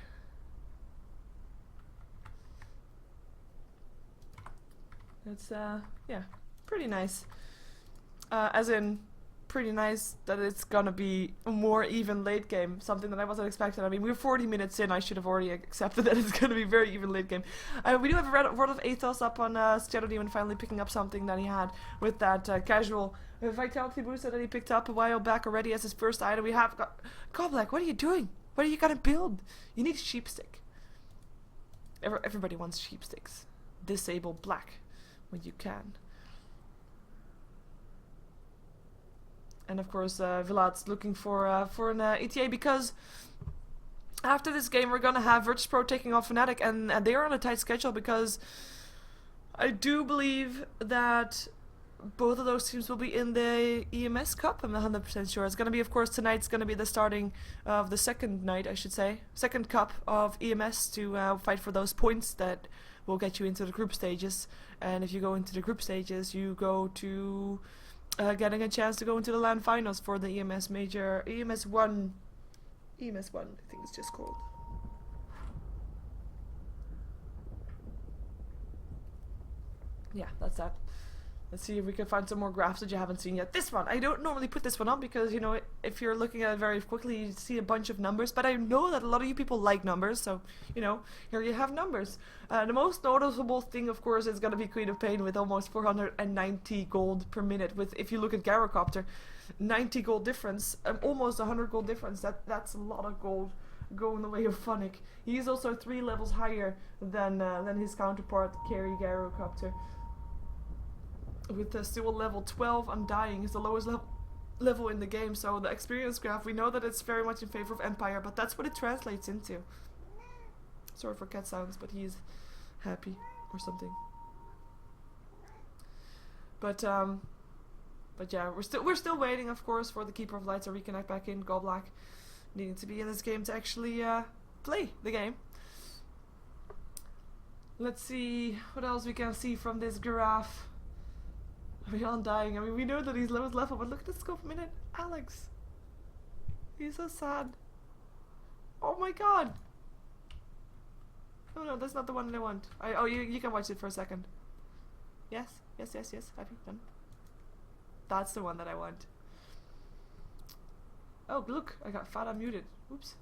Speaker 1: It's, yeah, pretty nice. As in, pretty nice that it's gonna be a more even late game. Something that I wasn't expecting. I mean, we're 40 minutes in. I should have already accepted that it's gonna be very even late game. We do have a Word of Athos up on Shadow Demon finally picking up something that he had with that casual Vitality booster that he picked up a while back already as his first item. We have got... Goblek, what are you doing? What are you gonna build? You need a Sheepstick. Everybody wants Sheepsticks. Disable black. When you can. And of course Vlad's looking for an ETA, because after this game we're gonna have Virtus Pro taking on Fnatic, and they are on a tight schedule because I do believe that both of those teams will be in the EMS Cup. I'm not 100% sure. It's going to be, of course, tonight's going to be the starting of the second night, I should say. Second Cup of EMS to fight for those points that will get you into the group stages. And if you go into the group stages, you go to getting a chance to go into the LAN finals for the EMS major. EMS 1, I think it's just called. Yeah, that's that. Let's see if we can find some more graphs that you haven't seen yet. This one, I don't normally put this one on because, you know, if you're looking at it very quickly, you see a bunch of numbers. But I know that a lot of you people like numbers, so, you know, here you have numbers. The most noticeable thing, of course, is going to be Queen of Pain with almost 490 gold per minute. With, if you look at Gyrocopter, 90 gold difference, almost 100 gold difference. That's a lot of gold going the way of Funnick. He's also 3 levels higher than his counterpart, Carry Gyrocopter. With still level 12, Undying is the lowest level in the game, so the experience graph, we know that it's very much in favor of Empire, but that's what it translates into. Sorry for cat sounds, but he's happy or something. But yeah, we're still waiting, of course, for the Keeper of Light to reconnect back in. Goblak needing to be in this game to actually play the game. Let's see what else we can see from this graph. Beyond Dying. I mean, we know that he's lowest level, but look at the scope minute. Alex. He's so sad. Oh my god. Oh no, that's not the one that I want. Oh, you can watch it for a second. Yes. Happy. Done. That's the one that I want. Oh, look. I got fat unmuted. Oops.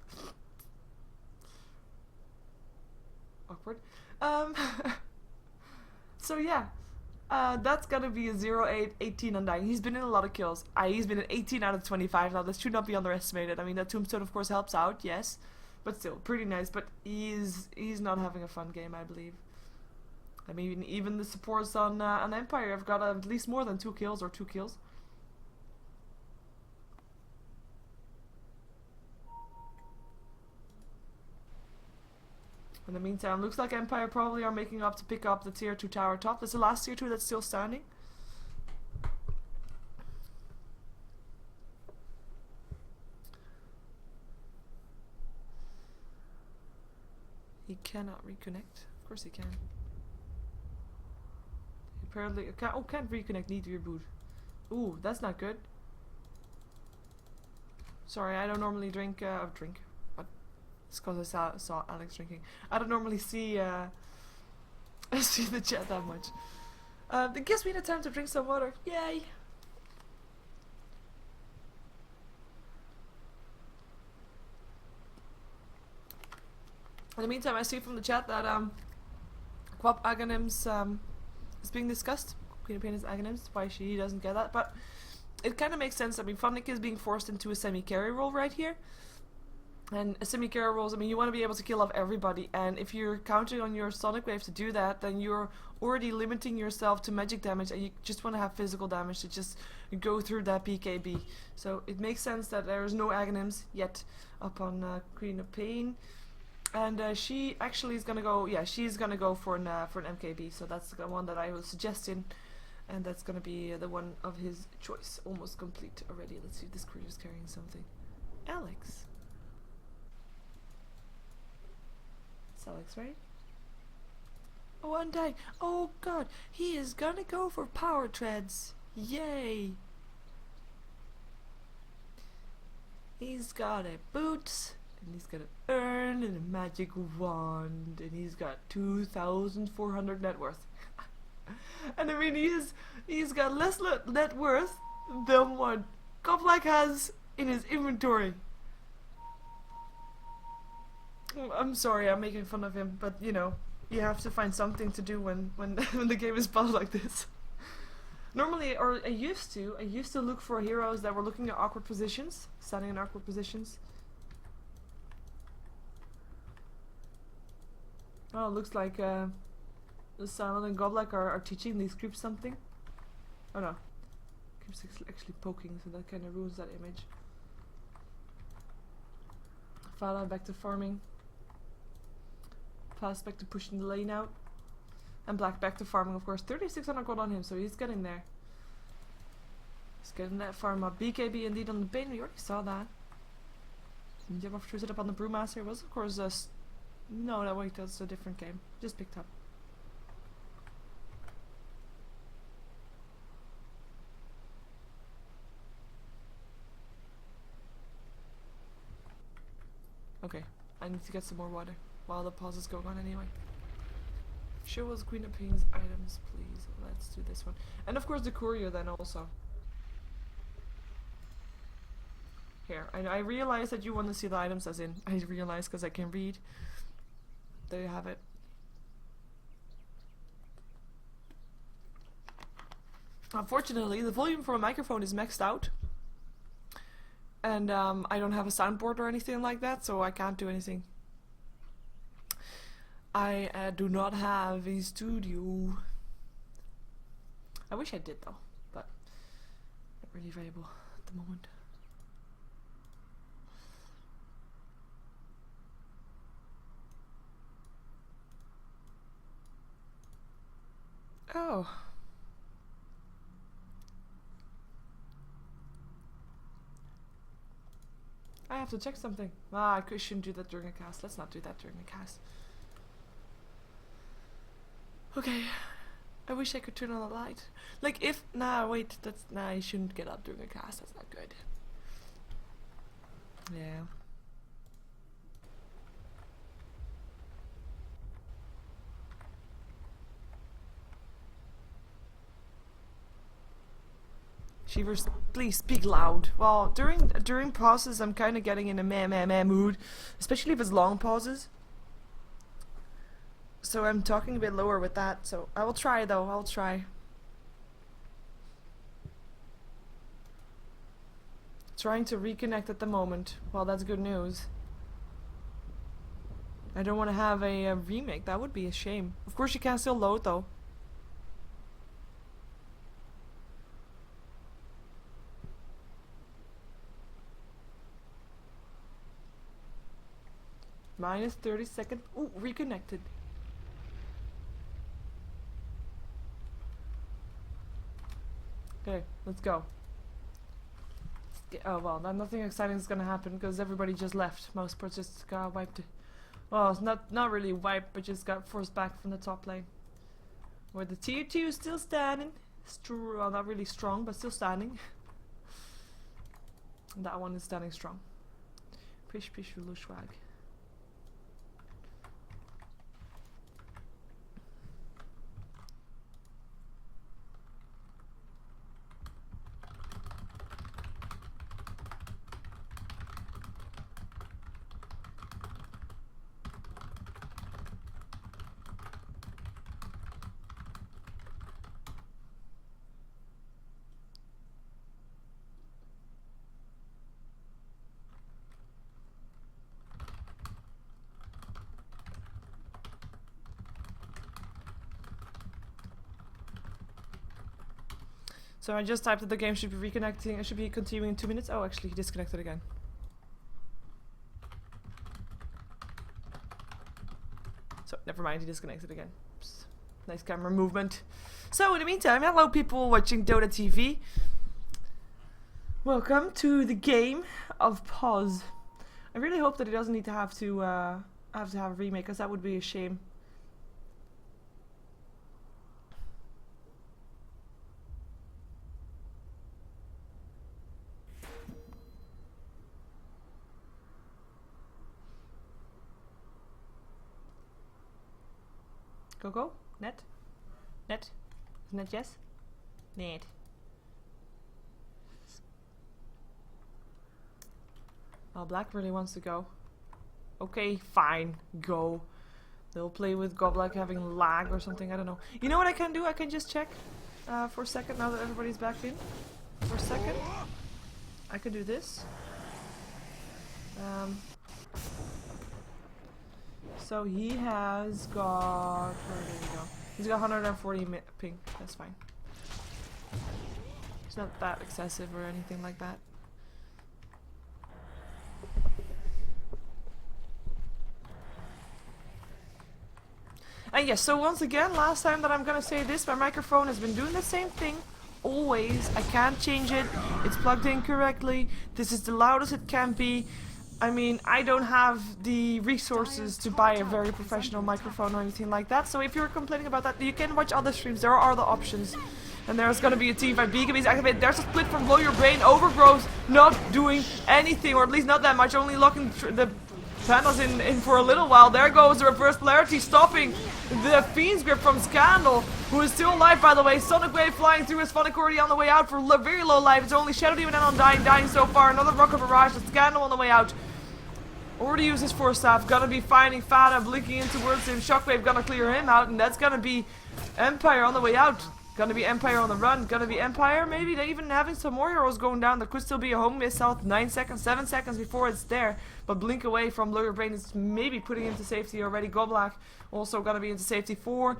Speaker 1: Awkward. So yeah. That's gonna be a 0-8, 18 Undying. He's been in a lot of kills. He's been in 18 out of 25 now. This should not be underestimated. I mean, that tombstone of course helps out, yes. But still, pretty nice. But he's not having a fun game, I believe. I mean, even the supports on Empire have got at least more than 2 kills or 2 kills. In the meantime, looks like Empire probably are making up to pick up the tier 2 tower top. That's the last tier 2 that's still standing. He cannot reconnect. Of course he can. He apparently can't reconnect, need to reboot. Ooh, that's not good. Sorry, I don't normally drink. It's because I saw Alex drinking. I don't normally see see the chat that much. It gives me the time to drink some water. Yay! In the meantime, I see from the chat that Quap Aghanims is being discussed. Queen of Pain is Aghanims. Why she doesn't get that, but it kind of makes sense. I mean, Funnick is being forced into a semi-carry role right here. And semi-carry roles, I mean, you want to be able to kill off everybody, and if you're counting on your Sonic Wave to do that, then you're already limiting yourself to magic damage, and you just want to have physical damage to just go through that PKB. So it makes sense that there's no Aghanims yet up on Queen of Pain, and she actually is gonna go. Yeah, she's gonna go for an MKB. So that's the one that I was suggesting, and that's gonna be the one of his choice. Almost complete already. Let's see if this creature's carrying something. Alex. Alex, right? Oh, Undying. Oh god, he is gonna go for power treads. Yay! He's got a boots, and he's got an urn and a magic wand, and he's got 2,400 net worth. And I mean, he's got less net worth than what Goblak has in his inventory. I'm sorry, I'm making fun of him, but you know, you have to find something to do when the game is bad like this. Normally, or I used to look for heroes that were looking at awkward positions, standing in awkward positions. Oh, it looks like the Silent and Goblak are teaching these creeps something. Oh no, creeps actually poking, so that kind of ruins that image. Fala back to farming. Pass back to pushing the lane out. And black back to farming, of course. 3600 gold on him, so he's getting there. He's getting that farm up. BKB indeed on the Bane, we already saw that. Jump off it up on the Brewmaster was, of course, no, that wait, that's a different game. Just picked up. Okay, I need to get some more water while the pause is going on anyway. Show us Queen of Pain's items, please. Let's do this one. And of course the courier then also. Here, I realize that you want to see the items, as in, I realize because I can read. There you have it. Unfortunately, the volume for a microphone is maxed out. And I don't have a soundboard or anything like that, so I can't do anything. I do not have a studio. I wish I did though, but not really available at the moment. Oh. I have to check something. Ah, I shouldn't do that during a cast. Let's not do that during a cast. Okay. I wish I could turn on the light. Like if... Nah, wait. That's... Nah, I shouldn't get up during a cast. That's not good. Yeah. Sheever, please speak loud. Well, during pauses, I'm kind of getting in a meh mood, especially if it's long pauses. So I'm talking a bit lower with that. So I will try though. I'll try. Trying to reconnect at the moment. Well, that's good news. I don't want to have a remake. That would be a shame. Of course, you can still load though. Minus 30 seconds. Ooh, reconnected. Okay, let's go. Oh well, nothing exciting is gonna happen because everybody just left. Mousesports just got wiped. Well, it's not really wiped, but just got forced back from the top lane. Where the tier 2 is still standing. Well, not really strong, but still standing. And that one is standing strong. Pish pish swag. So I just typed that the game should be reconnecting. It should be continuing in 2 minutes. Oh, actually, he disconnected again. So never mind, he disconnected again. Oops. Nice camera movement. So in the meantime, hello people watching Dota TV. Welcome to the game of pause. I really hope that it doesn't need to have a remake, because that would be a shame. Go. Net? Net? Net yes? Net. Oh, black really wants to go. Okay, fine. Go. They'll play with Goblack having lag or something, I don't know. You know what I can do? I can just check for a second now that everybody's back in. For a second. I can do this. So he has got... Where did he go? He's got 140 ping. That's fine. It's not that excessive or anything like that. Yes, so once again, last time that I'm gonna say this, my microphone has been doing the same thing. Always. I can't change it. It's plugged in correctly. This is the loudest it can be. I mean, I don't have the resources to buy a very professional microphone or anything like that. So if you're complaining about that, you can watch other streams. There are other options. And there's gonna be a Teamfight beacon being activated. There's a split from Blow Your Brain. Overgrowth not doing anything, or at least not that much. Only locking the panels in for a little while. There goes the reverse polarity, stopping the Fiend's Grip from Scandal, who is still alive, by the way. Sonic Wave flying through his Phonic already on the way out for very low life. It's only Shadow Demon and on dying so far. Another Rocket Barrage, the Scandal on the way out. Already used his Force Staff, gonna be finding Fada, blinking in towards him. Shockwave gonna clear him out, and that's gonna be Empire on the way out. Gonna be Empire on the run, gonna be Empire. Maybe they're even having some more heroes going down. There could still be a home miss out 9 seconds, 7 seconds before it's there. But blink away from Lower Brain is maybe putting him to safety already. Goblak also gonna be into safety. 4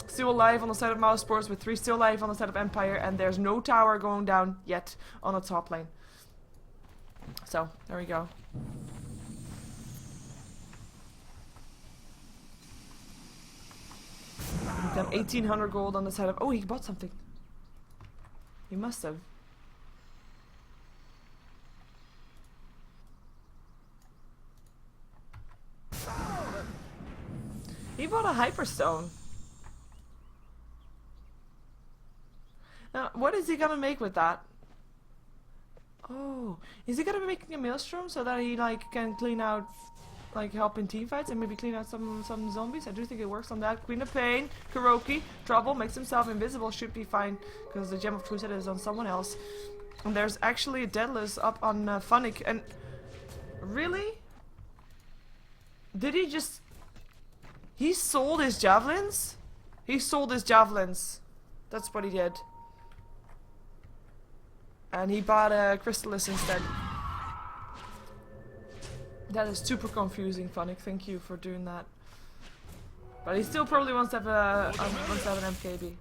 Speaker 1: still alive on the side of Mousesports, with 3 still alive on the side of Empire, and there's no tower going down yet on the top lane. So, there we go. We have 1800 gold on the side of... Oh, he bought something. He must have. He bought a Hyperstone. Now, what is he gonna make with that? Oh, is he gonna be making a Maelstrom so that he like can clean out, like help in team fights and maybe clean out some zombies? I do think it works on that. Queen of Pain, Kuroki, Trouble, makes himself invisible, should be fine because the Gem of Crusade is on someone else. And there's actually a Deadless up on Phonic, and really? Did he just... He sold his javelins? He sold his javelins. That's what he did. And he bought a Crystallis instead. That is super confusing, Phonic. Thank you for doing that. But he still probably wants to have an MKB.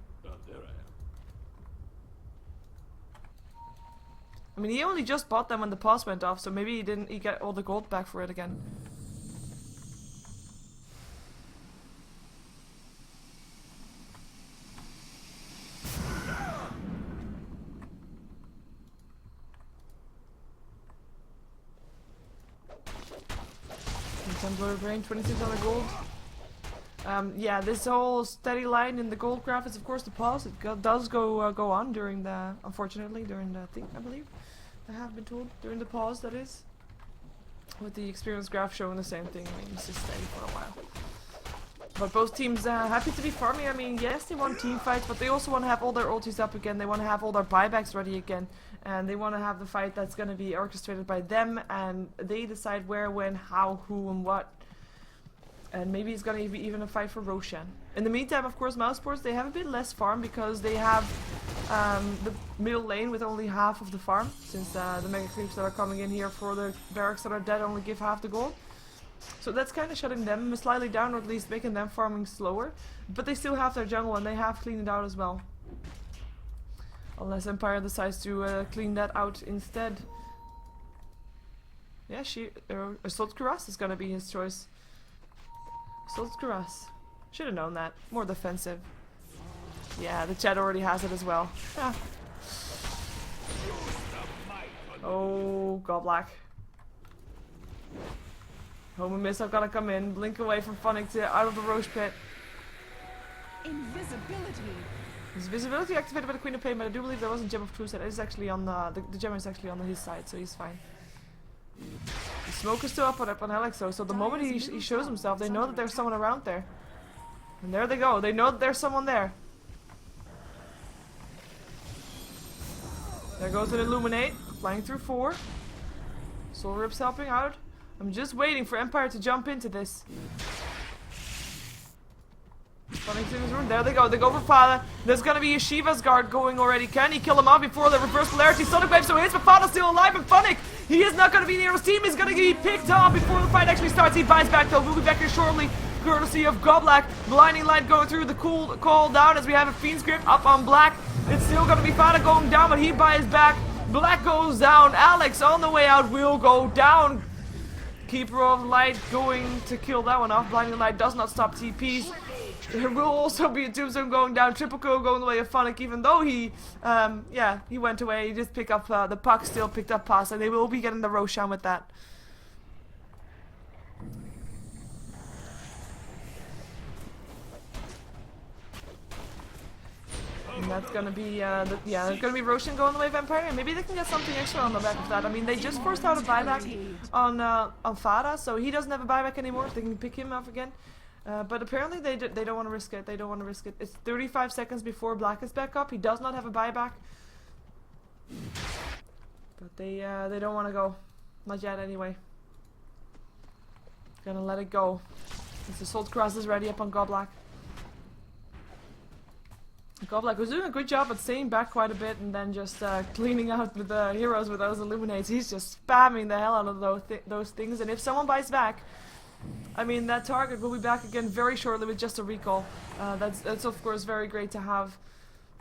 Speaker 1: I mean, he only just bought them when the pause went off, so maybe he got all the gold back for it again. Blur Brain, 2600 gold. Yeah, this whole steady line in the gold graph is of course the pause. It does go on during the, unfortunately, during the thing, I believe. I have been told, during the pause, that is. With the experience graph showing the same thing. I mean, it's just steady for a while. But both teams happy to be farming. I mean, yes, they want team fights, but they also want to have all their ultis up again. They want to have all their buybacks ready again. And they want to have the fight that's going to be orchestrated by them. And they decide where, when, how, who, and what. And maybe it's going to be even a fight for Roshan. In the meantime, of course, Mousesports, they have a bit less farm because they have the middle lane with only half of the farm. Since the mega creeps that are coming in here for the barracks that are dead only give half the gold. So that's kind of shutting them slightly down, or at least making them farming slower. But they still have their jungle and they have cleaned it out as well. Unless Empire decides to clean that out instead. Yeah, Assault Cuirass is gonna be his choice. Assault Cuirass. Should have known that. More defensive. Yeah, the chat already has it as well. Ah. Oh, Goblak. Home and Missile gonna come in, blink away from Phonic to out of the Roche Pit.
Speaker 3: Invisibility.
Speaker 1: His visibility activated by the Queen of Pain, but I do believe there wasn't Gem of Crusade. It is actually on the gem is actually on his side, so he's fine. The smoke is still up on Alex, so the moment he shows himself, they know that there's someone around there. And there they go. They know that there's someone there. There goes an Illuminate, flying through 4. Soul Rip's helping out. I'm just waiting for Empire to jump into this. There they go. They go for Fada. There's gonna be a Shiva's guard going already. Can he kill him off before the reverse polarity? Sonic Wave so hits, but Fada's still alive, and Phonic, he is not gonna be near his team. He's gonna be picked off before the fight actually starts. He buys back though. We'll be back here shortly, courtesy of Goblak. Blinding light going through the call down as we have a Fiend's Grip up on Black. It's still gonna be Fada going down, but he buys back. Black goes down. Alex on the way out will go down. Keeper of Light going to kill that one off. Blinding Light does not stop TPs. There will also be a tombstone going down, triple kill going the way of Funnick, even though he, yeah, he went away. He just picked up the puck, still picked up pass, and they will be getting the Roshan with that. And that's gonna be, yeah, there's gonna be Roshan going the way of Empire, and maybe they can get something extra on the back of that. I mean, they just forced out a buyback on Fada, so he doesn't have a buyback anymore. They can pick him up again. But apparently they don't want to risk it. They don't want to risk it. It's 35 seconds before Black is back up. He does not have a buyback. But they don't want to go. Not yet anyway. Gonna let it go. This Assault Cross is ready up on Goblak. Goblak was doing a good job at staying back quite a bit and then just cleaning out with the heroes with those Illuminates. He's just spamming the hell out of those things, and if someone buys back, I mean, that target will be back again very shortly with just a recall. That's of course very great to have,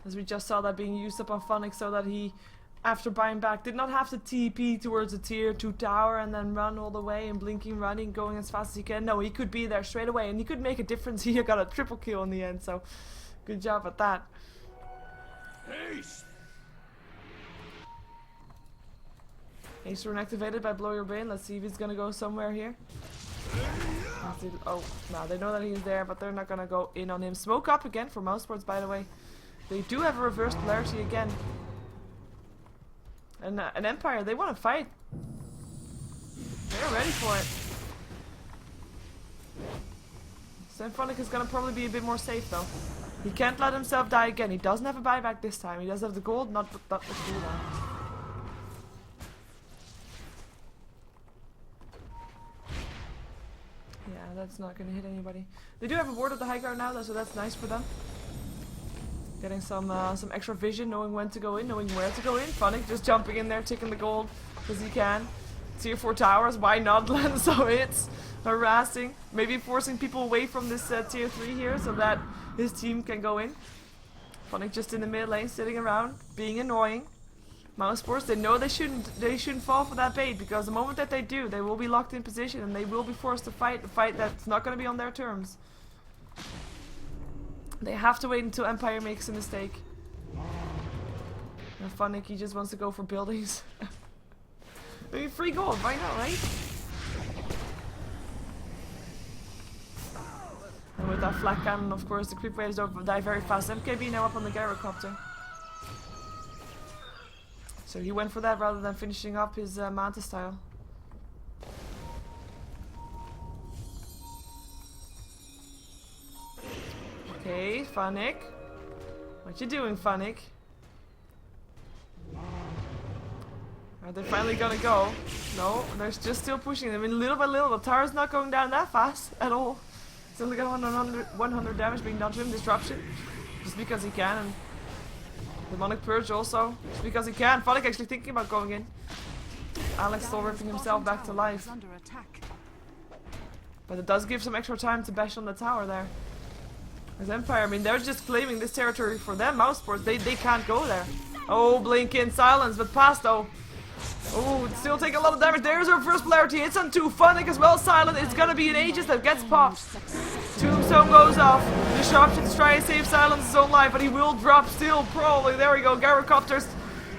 Speaker 1: as we just saw that being used up on Funnick, so that he, after buying back, did not have to TP towards a tier 2 tower and then run all the way and blinking, running, going as fast as he can. No, he could be there straight away and he could make a difference. He got a triple kill in the end, so good job at that. Haste rune activated by Blow Your Brain. Let's see if he's gonna go somewhere here. Oh, no, they know that he's there, but they're not gonna go in on him. Smoke up again for Mousesports, by the way. They do have a reverse polarity again. And an Empire, they want to fight. They're ready for it. Symphonic is gonna probably be a bit more safe though. He can't let himself die again. He doesn't have a buyback this time. He does have the gold, not the cooldown. Yeah, that's not gonna hit anybody. They do have a ward at the high ground now though, so that's nice for them. Getting some extra vision, knowing when to go in, knowing where to go in. Funnick just jumping in there, taking the gold because he can. Tier 4 towers, why not land some hits? Harassing, maybe forcing people away from this tier 3 here so that his team can go in. Funnick just in the mid lane, sitting around, being annoying. Mousesports, they know they shouldn't fall for that bait, because the moment that they do, they will be locked in position and they will be forced to fight a fight that's not going to be on their terms. They have to wait until Empire makes a mistake. And Funnick, he just wants to go for buildings. Maybe free gold, why not, right? And with that flak cannon, of course, the creep waves don't die very fast. MKB now up on the gyrocopter. So he went for that rather than finishing up his Manta style. Okay, Funnick. What you doing, Funnick? Are they finally gonna go? No, they're just still pushing them. I mean, little by little, the tower's not going down that fast at all. He's only got 100 damage being done to him. Disruption. Just because he can. And Demonic Purge also. Just because he can. Funnick actually thinking about going in. Alex still ripping himself back to life. But it does give some extra time to bash on the tower there. As Empire, I mean, they're just claiming this territory for them. Mousesports, they can't go there. Oh, blink in silence, but pass though. Oh, still take a lot of damage. There's our first polarity. It's on 2. Funnick as well, silent. It's gonna be an Aegis that gets popped. Tombstone goes off. Disruption's trying to save Silence's own life, but he will drop still, probably. There we go. Gyrocopter's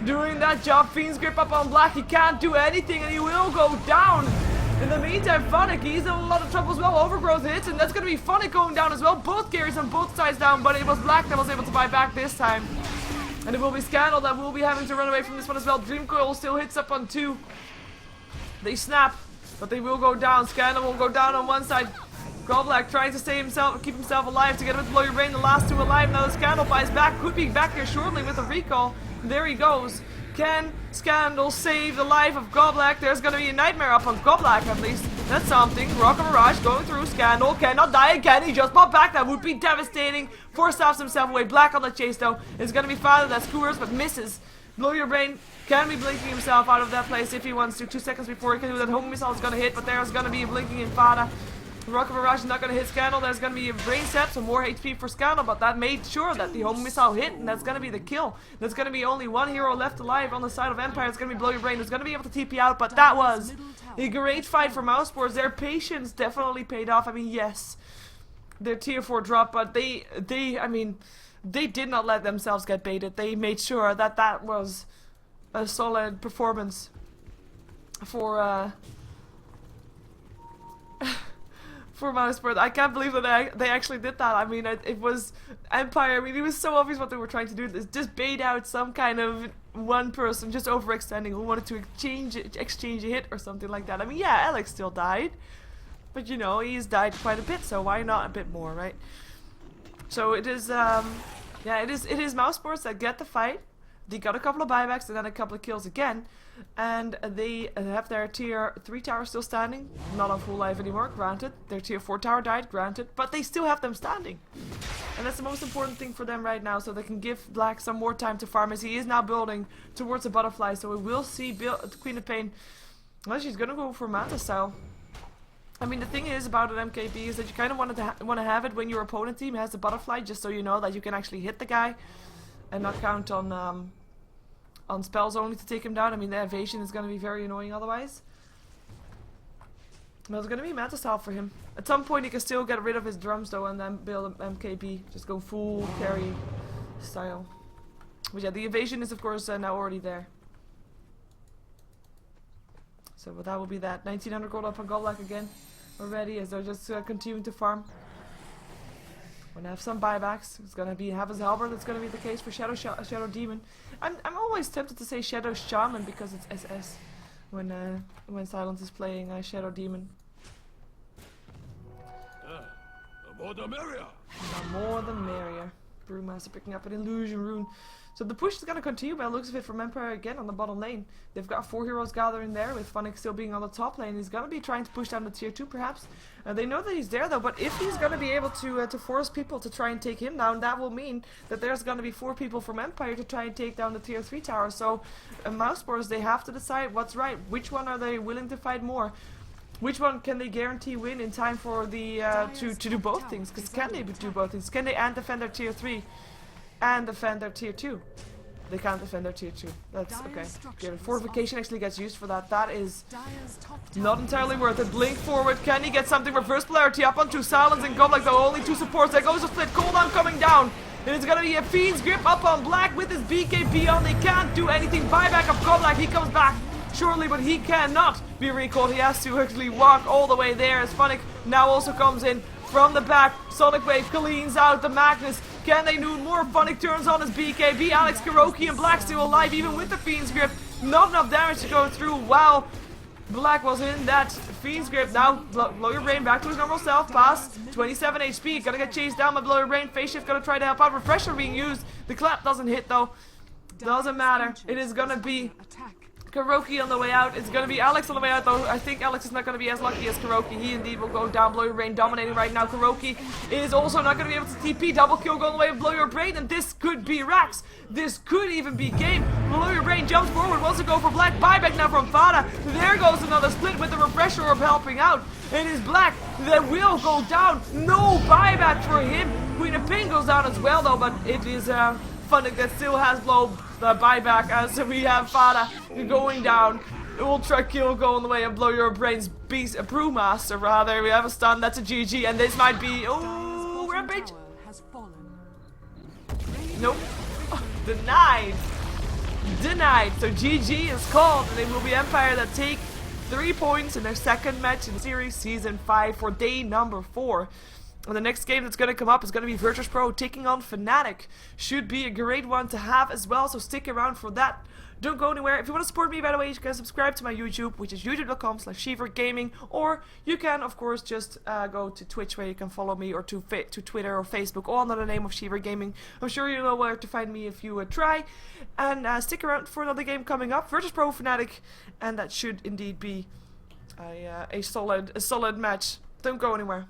Speaker 1: doing that job. Fiend's grip up on Black. He can't do anything, and he will go down. In the meantime, Funnick, he's in a lot of trouble as well. Overgrowth hits, and that's gonna be Funnick going down as well. Both Garys on both sides down, but it was Black that was able to buy back this time. And it will be Scandal that will be having to run away from this one as well. Dreamcoil still hits up on 2. They snap, but they will go down. Scandal will go down on one side. Goblak trying to keep himself alive to get him to Blow Your Brain. The last 2 alive. Now the Scandal buys back. Could be back here shortly with a recall. There he goes. Can Scandal save the life of Goblak? There's gonna be a nightmare up on Goblak at least. That's something. Rock of Mirage going through. Scandal cannot die again. He just popped back. That would be devastating. Force-stops himself away. Black on the chase though. It's gonna be Father that skewers but misses. Blow Your Brain can be blinking himself out of that place if he wants to. 2 seconds before he can do that. Home missile is gonna hit, but there's gonna be a blinking in Fada. Rock of Mirage is not gonna hit Scandal. There's gonna be a brain set, some more HP for Scandal, but that made sure that the home missile hit, and that's gonna be the kill. There's gonna be only 1 hero left alive on the side of Empire. It's gonna be Blow Your Brain, who's gonna be able to TP out, but that was a great fight for Mousesports. Their patience definitely paid off. I mean, yes, their tier 4 drop, but I mean, they did not let themselves get baited. They made sure that that was a solid performance for for Mousesports. I can't believe that they actually did that. I mean, it was Empire. I mean, it was so obvious what they were trying to do. Is just bait out some kind of one person just overextending who wanted to exchange a hit or something like that. I mean, yeah, Alex still died, but you know, he's died quite a bit, so why not a bit more, right? So it is, yeah, it is Mousesports that get the fight. They got a couple of buybacks and then a couple of kills again, and they have their tier 3 tower still standing. Not on full life anymore, granted. Their tier 4 tower died, granted, but they still have them standing. And that's the most important thing for them right now, so they can give Black some more time to farm, as he is now building towards a butterfly. So we will see Queen of Pain. Well, she's gonna go for Manta style. I mean, the thing is about an MKB is that you kind of want to have it when your opponent team has the butterfly, just so you know that you can actually hit the guy and not count on spells only to take him down. I mean, the evasion is going to be very annoying otherwise. But it's going to be Manta style for him. At some point he can still get rid of his drums though and then build an MKB. Just go full carry style. But yeah, the evasion is of course now already there. So but that will be that. 1900 gold up on Godlike again already, as they're just continuing to farm. Gonna have some buybacks. It's gonna be have his halberd. That's gonna be the case for Shadow Demon. I'm always tempted to say Shadow Shaman because it's SS when Silence is playing Shadow Demon.
Speaker 2: The more the merrier.
Speaker 1: The more the merrier. Brewmaster picking up an illusion rune. So the push is going to continue by the looks of it from Empire again on the bottom lane. They've got 4 heroes gathering there, with Funnick still being on the top lane. He's going to be trying to push down to tier 2 perhaps. They know that he's there though, but if he's going to be able to force people to try and take him down, that will mean that there's going to be 4 people from Empire to try and take down the tier 3 tower. So Mousesports, they have to decide what's right. Which one are they willing to fight more? Which one can they guarantee win in time for the to do both things? Because can they do both things? Can they and defend their tier 3 and defend their tier 2? They can't defend their tier 2. That's okay. Yeah, fortification actually gets used for that. That is not entirely worth it. Blink forward. Can he get something? Reverse polarity up onto Silence and Godlike though. Only 2 supports. There goes a split. Cooldown coming down. And it's gonna be a Fiend's Grip up on Black with his BKB on. They can't do anything. Buyback of Godlike. He comes back shortly, but he cannot be recalled. He has to actually walk all the way there as Funnick now also comes in from the back. Sonic Wave cleans out the Magnus. Can they do more? Funnick turns on his BKB. Alex Kuroki and Black still alive even with the Fiend's Grip. Not enough damage to go through while Black was in that Fiend's Grip. Now Blow Your Brain back to his normal self. Pass 27 HP. Gonna get chased down by Blow Your Brain. Phase Shift gonna try to help out. Refresher being used. The clap doesn't hit though. Doesn't matter. It is gonna be Kuroki on the way out. It's gonna be Alex on the way out though. I think Alex is not gonna be as lucky as Kuroki. He indeed will go down. Blow Your Brain dominating right now. Kuroki is also not gonna be able to TP. Double kill going the way of Blow Your Brain, and this could be Rax. This could even be game. Blow Your Brain jumps forward, wants to go for Black. Buyback now from Fada. There goes another split with the refresher orb helping out. It is Black that will go down. No buyback for him. Queen of Pain goes down as well though, but it is Funnick that still has blow the buyback, as we have Fada going down. Ultra kill going the way of Blow Your Brain's beast, a Brewmaster rather. We have a stun, that's a GG, and this might be Rampage. Nope. Oh, denied. So GG is called, and it will be Empire that take 3 points in their second match in Series Season 5 for day number 4. And the next game that's going to come up is going to be Virtus Pro taking on Fnatic. Should be a great one to have as well, so stick around for that. Don't go anywhere. If you want to support me, by the way, you can subscribe to my YouTube, which is youtube.com/SheeverGaming, or you can, of course, just go to Twitch, where you can follow me, or to Twitter or Facebook, all under the name of SheeverGaming. I'm sure you know where to find me if you try. And stick around for another game coming up, Virtus Pro Fnatic, and that should indeed be a solid match. Don't go anywhere.